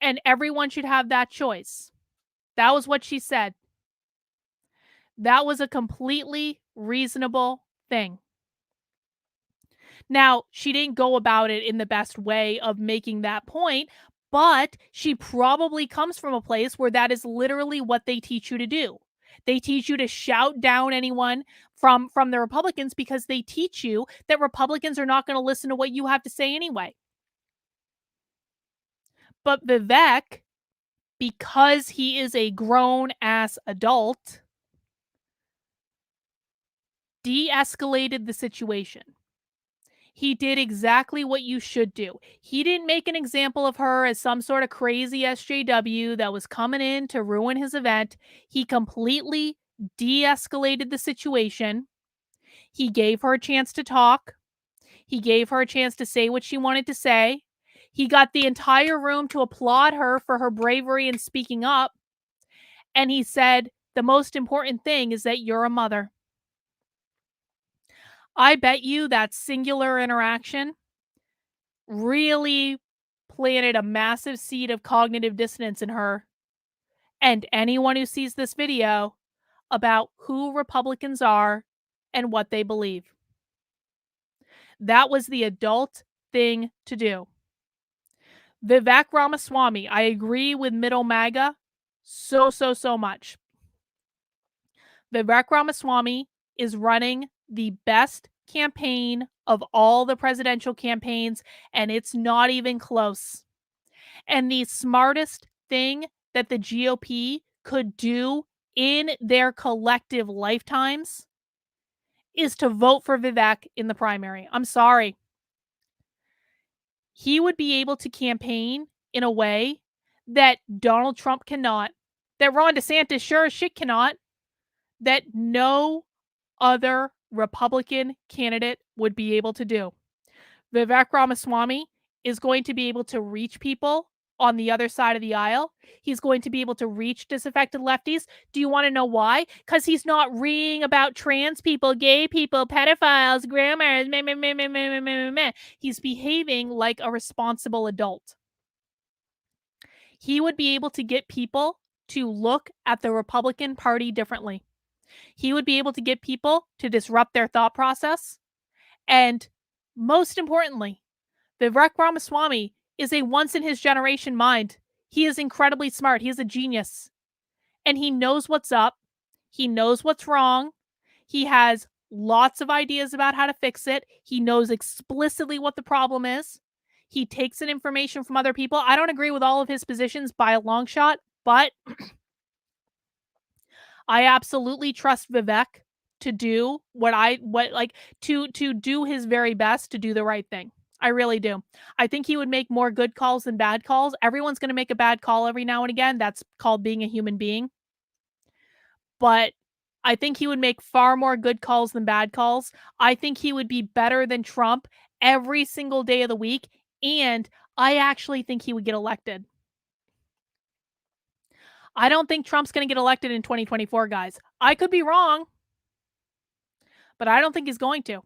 And everyone should have that choice. That was what she said. That was a completely reasonable thing. Now, she didn't go about it in the best way of making that point, but she probably comes from a place where that is literally what they teach you to do. They teach you to shout down anyone from the Republicans because they teach you that Republicans are not going to listen to what you have to say anyway. But Vivek, because he is a grown-ass adult, de-escalated the situation. He did exactly what you should do. He didn't make an example of her as some sort of crazy SJW that was coming in to ruin his event. He completely de-escalated the situation. He gave her a chance to talk. He gave her a chance to say what she wanted to say. He got the entire room to applaud her for her bravery in speaking up. And he said, the most important thing is that you're a mother. I bet you that singular interaction really planted a massive seed of cognitive dissonance in her and anyone who sees this video about who Republicans are and what they believe. That was the adult thing to do. Vivek Ramaswamy, I agree with Middle MAGA so much. Vivek Ramaswamy is running the best campaign of all the presidential campaigns, and it's not even close. And the smartest thing that the GOP could do in their collective lifetimes is to vote for Vivek in the primary. I'm sorry. He would be able to campaign in a way that Donald Trump cannot, that Ron DeSantis sure as shit cannot, that no other Republican candidate would be able to do. Vivek Ramaswamy is going to be able to reach people on the other side of the aisle. He's going to be able to reach disaffected lefties. Do you want to know why? Because he's not reading about trans people, gay people, pedophiles, grammars, meh, meh, meh, meh, meh, meh, meh, meh. He's behaving like a responsible adult. He would be able to get people to look at the Republican Party differently. He would be able to get people to disrupt their thought process. And most importantly, Vivek Ramaswamy is a once-in-his-generation mind. He is incredibly smart. He is a genius. And he knows what's up. He knows what's wrong. He has lots of ideas about how to fix it. He knows explicitly what the problem is. He takes in information from other people. I don't agree with all of his positions by a long shot, but I absolutely trust Vivek to do to do his very best to do the right thing. I really do. I think he would make more good calls than bad calls. Everyone's going to make a bad call every now and again. That's called being a human being. But I think he would make far more good calls than bad calls. I think he would be better than Trump every single day of the week. And I actually think he would get elected. I don't think Trump's going to get elected in 2024, guys. I could be wrong, but I don't think he's going to.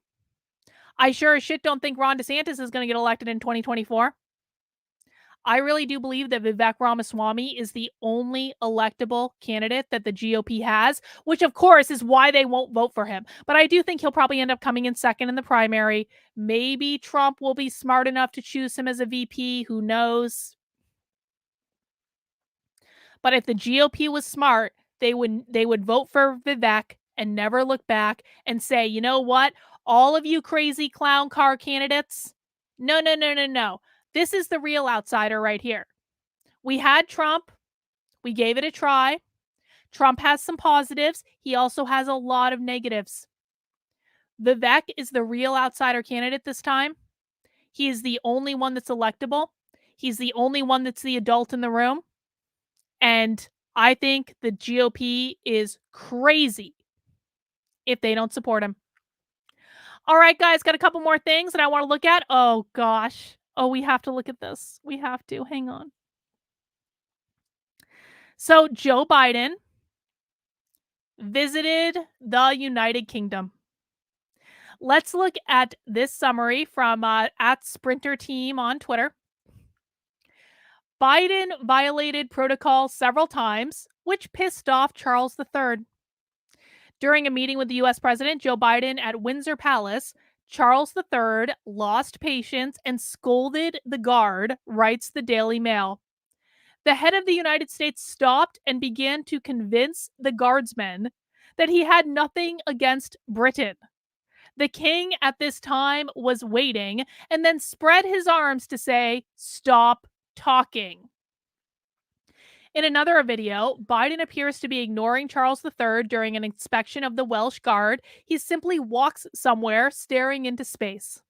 I sure as shit don't think Ron DeSantis is going to get elected in 2024. I really do believe that Vivek Ramaswamy is the only electable candidate that the GOP has, which of course is why they won't vote for him. But I do think he'll probably end up coming in second in the primary. Maybe Trump will be smart enough to choose him as a VP. Who knows? But if the GOP was smart, they would vote for Vivek and never look back and say, you know what? All of you crazy clown car candidates, no. This is the real outsider right here. We had Trump. We gave it a try. Trump has some positives. He also has a lot of negatives. Vivek is the real outsider candidate this time. He is the only one that's electable. He's the only one that's the adult in the room. And I think the GOP is crazy if they don't support him. All right, guys, got a couple more things that I want to look at. Oh, gosh. Oh, we have to look at this. We have to. Hang on. So Joe Biden visited the United Kingdom. Let's look at this summary from at Sprinter Team on Twitter. Biden violated protocol several times, which pissed off Charles III. During a meeting with the U.S. President Joe Biden at Windsor Palace, Charles III lost patience and scolded the guard, writes the Daily Mail. The head of the United States stopped and began to convince the guardsmen that he had nothing against Britain. The king at this time was waiting and then spread his arms to say, "Stop talking." In another video, Biden appears to be ignoring Charles III during an inspection of the Welsh Guard. He simply walks somewhere, staring into space.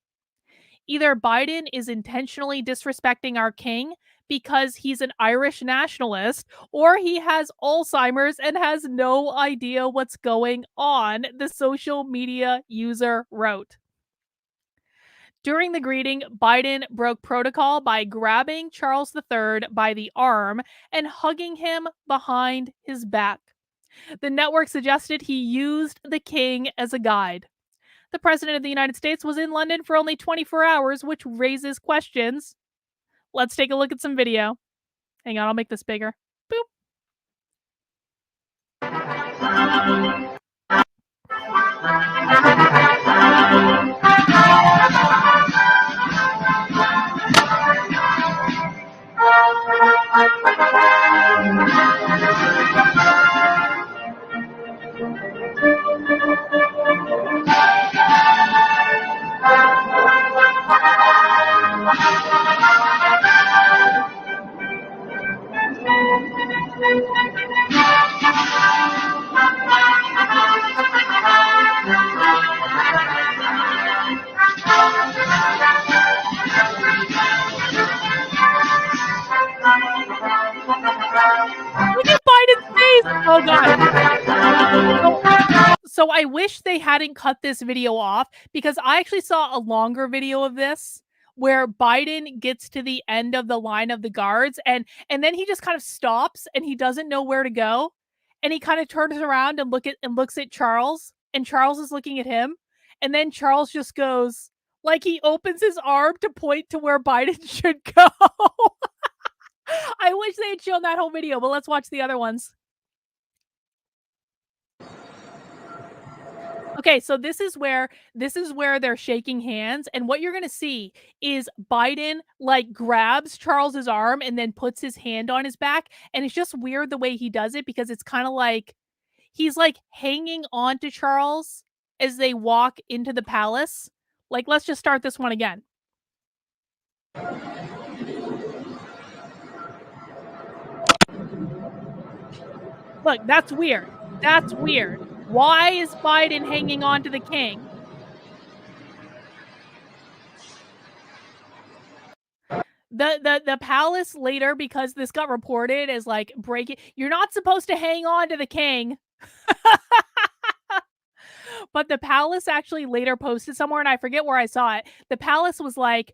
Either Biden is intentionally disrespecting our king because he's an Irish nationalist, or he has Alzheimer's and has no idea what's going on, the social media user wrote. During the greeting, Biden broke protocol by grabbing Charles III by the arm and hugging him behind his back. The network suggested he used the king as a guide. The President of the United States was in London for only 24 hours, which raises questions. Let's take a look at some video. Hang on, I'll make this bigger. Boop. Look at Biden's face! Oh, God. So I wish they hadn't cut this video off, because I actually saw a longer video of this where Biden gets to the end of the line of the guards and then he just kind of stops and he doesn't know where to go. And he kind of turns around and looks at Charles, and Charles is looking at him. And then Charles just goes, like he opens his arm to point to where Biden should go. I wish they had shown that whole video, but let's watch the other ones. Okay, so this is where they're shaking hands, and what you're gonna see is Biden like grabs Charles's arm and then puts his hand on his back, and it's just weird the way he does it because it's kind of like he's like hanging on to Charles as they walk into the palace. Like, let's just start this one again. Look, that's weird. That's weird. Why is Biden hanging on to the king? The palace later, because this got reported as like breaking, you're not supposed to hang on to the king. But the palace actually later posted somewhere, and I forget where I saw it. The palace was like,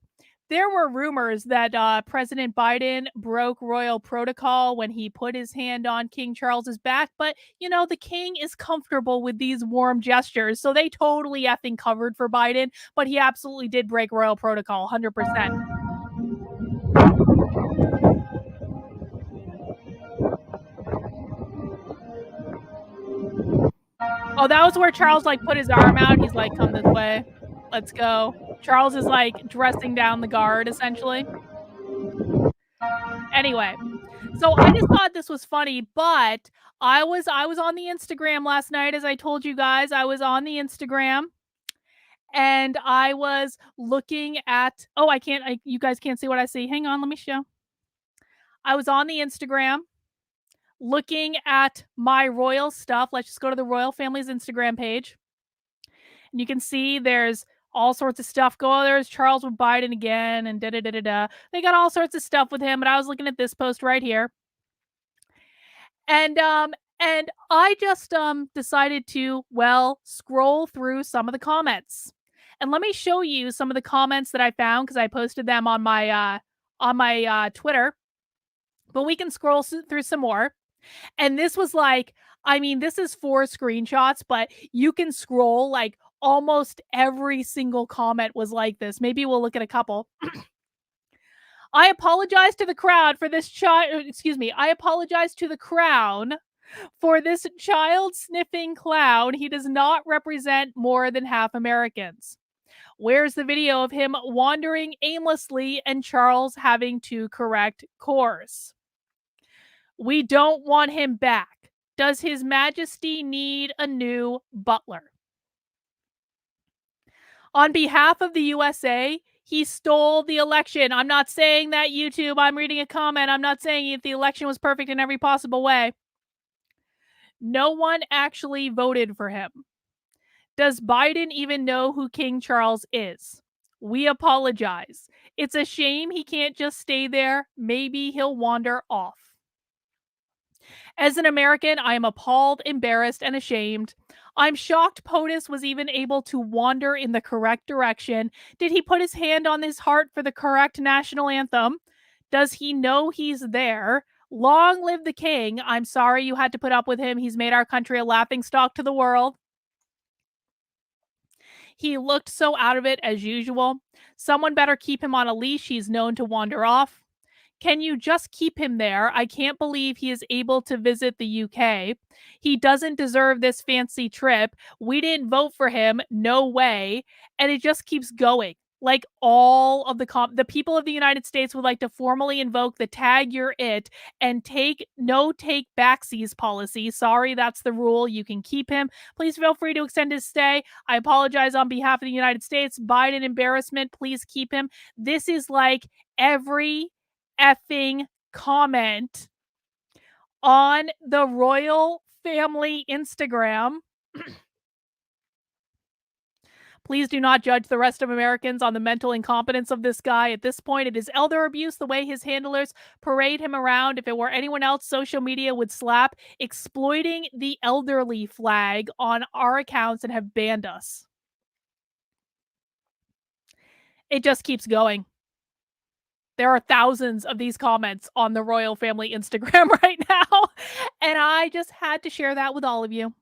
there were rumors that President Biden broke royal protocol when he put his hand on King Charles's back, but you know, the king is comfortable with these warm gestures, so they totally effing covered for Biden, but he absolutely did break royal protocol, 100%. Oh, that was where Charles like put his arm out. He's like, come this way. Let's go. Charles is like dressing down the guard, essentially. Anyway, so I just thought this was funny, but I was on the Instagram last night, as I told you guys. I was on the Instagram and I was looking at, oh, you guys can't see what I see. Hang on, let me show. I was on the Instagram looking at my royal stuff. Let's just go to the royal family's Instagram page. And you can see there's all sorts of stuff. There's Charles with Biden again and da-da-da-da-da. They got all sorts of stuff with him, but I was looking at this post right here. And I just decided to, well, scroll through some of the comments. And let me show you some of the comments that I found because I posted them on my Twitter. But we can scroll through some more. And this was like, I mean, this is 4 screenshots, but you can scroll like almost every single comment was like this. Maybe we'll look at a couple. I apologize to the crowd for this child. Excuse me. I apologize to the crown for this child sniffing clown. He does not represent more than half Americans. Where's the video of him wandering aimlessly and Charles having to correct course? We don't want him back. Does His Majesty need a new butler? On behalf of the USA, he stole the election. I'm not saying that, YouTube. I'm reading a comment. I'm not saying if the election was perfect in every possible way. No one actually voted for him. Does Biden even know who King Charles is? We apologize. It's a shame he can't just stay there. Maybe he'll wander off. As an American, I am appalled, embarrassed, and ashamed. I'm shocked POTUS was even able to wander in the correct direction. Did he put his hand on his heart for the correct national anthem? Does he know he's there? Long live the king. I'm sorry you had to put up with him. He's made our country a laughingstock to the world. He looked so out of it as usual. Someone better keep him on a leash. He's known to wander off. Can you just keep him there? I can't believe he is able to visit the UK. He doesn't deserve this fancy trip. We didn't vote for him. No way. And it just keeps going. Like all of the people of the United States would like to formally invoke the tag you're it and take backsies policy. Sorry, that's the rule. You can keep him. Please feel free to extend his stay. I apologize on behalf of the United States. Biden embarrassment. Please keep him. This is like every effing comment on the royal family Instagram. Please do not judge the rest of Americans on the mental incompetence of this guy. At this point, it is elder abuse the way his handlers parade him around. If it were anyone else, social media would slap exploiting the elderly flag on our accounts and have banned us. It just keeps going. There are thousands of these comments on the royal family Instagram right now. And I just had to share that with all of you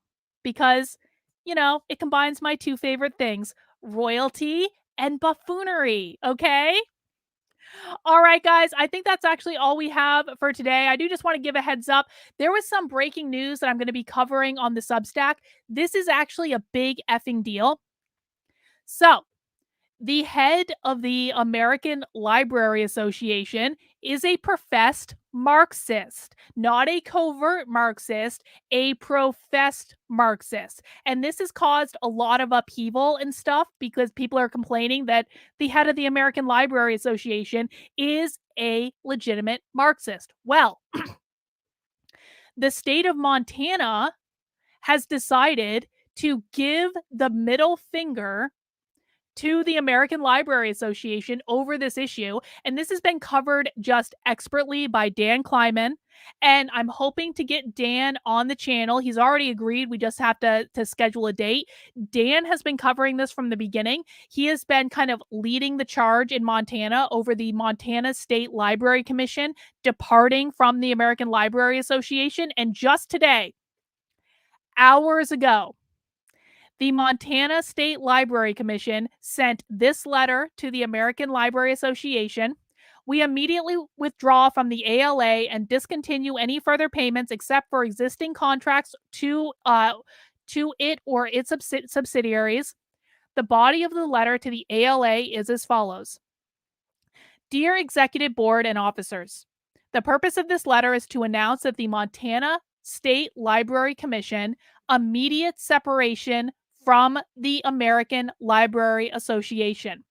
because, it combines my two favorite things, royalty and buffoonery. Okay. All right, guys, I think that's actually all we have for today. I do just want to give a heads up. There was some breaking news that I'm going to be covering on the Substack. This is actually a big effing deal. So, the head of the American Library Association is a professed Marxist, not a covert Marxist, a professed Marxist. And this has caused a lot of upheaval and stuff because people are complaining that the head of the American Library Association is a legitimate Marxist. Well, the state of Montana has decided to give the middle finger to the American Library Association over this issue. And this has been covered just expertly by Dan Kleiman. And I'm hoping to get Dan on the channel. He's already agreed. We just have to schedule a date. Dan has been covering this from the beginning. He has been kind of leading the charge in Montana over the Montana State Library Commission departing from the American Library Association. And just today, hours ago, the Montana State Library Commission sent this letter to the American Library Association. We immediately withdraw from the ALA and discontinue any further payments except for existing contracts to it or its subsidiaries. The body of the letter to the ALA is as follows. Dear Executive Board and officers, the purpose of this letter is to announce that the Montana State Library Commission immediate separation from the American Library Association.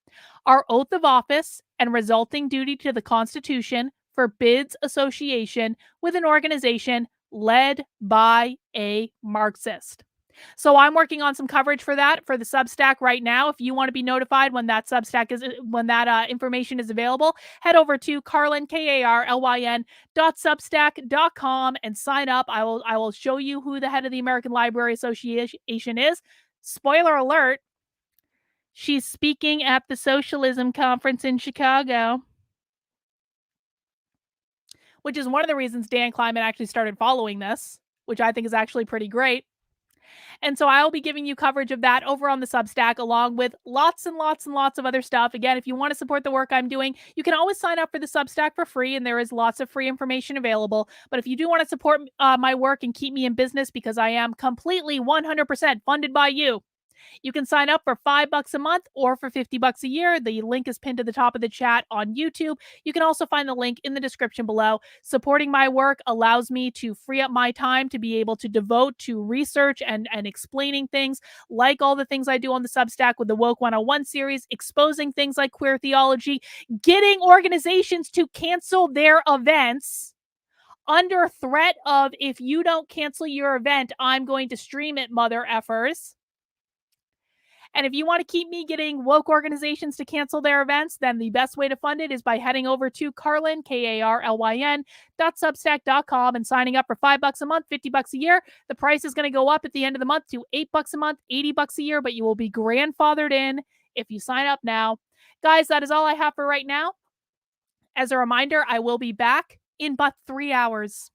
Our oath of office and resulting duty to the Constitution forbids association with an organization led by a Marxist. So I'm working on some coverage for that for the Substack right now. If you want to be notified when that Substack is, when that information is available, head over to Carlyn, KARLYN.substack.com and sign up. I will show you who the head of the American Library Association is. Spoiler alert, she's speaking at the Socialism Conference in Chicago, which is one of the reasons Dan Kleiman actually started following this, which I think is actually pretty great. And so I'll be giving you coverage of that over on the Substack, along with lots and lots and lots of other stuff. Again, if you want to support the work I'm doing, you can always sign up for the Substack for free, and there is lots of free information available. But if you do want to support my work and keep me in business, because I am completely 100% funded by you, you can sign up for $5 a month or for $50 a year. The link is pinned to the top of the chat on YouTube. You can also find the link in the description below. Supporting my work allows me to free up my time to be able to devote to research and explaining things like all the things I do on the Substack with the Woke 101 series, exposing things like queer theology, getting organizations to cancel their events under threat of, if you don't cancel your event, I'm going to stream it, mother effers. And if you want to keep me getting woke organizations to cancel their events, then the best way to fund it is by heading over to Carlyn, KARLYN.substack.com and signing up for $5 a month, $50 a year. The price is going to go up at the end of the month to $8 a month, $80 a year, but you will be grandfathered in if you sign up now. Guys, that is all I have for right now. As a reminder, I will be back in but 3 hours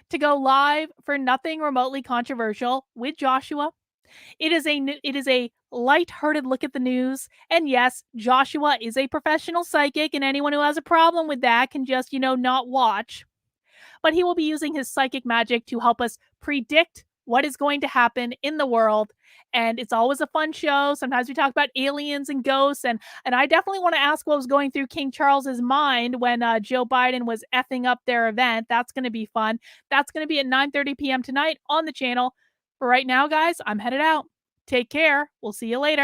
to go live for Nothing Remotely Controversial with Joshua. It is a lighthearted look at the news. And yes, Joshua is a professional psychic, and anyone who has a problem with that can just, not watch. But he will be using his psychic magic to help us predict what is going to happen in the world. And it's always a fun show. Sometimes we talk about aliens and ghosts. And I definitely want to ask what was going through King Charles's mind when Joe Biden was effing up their event. That's going to be fun. That's going to be at 9:30 p.m. tonight on the channel. For right now, guys, I'm headed out. Take care. We'll see you later.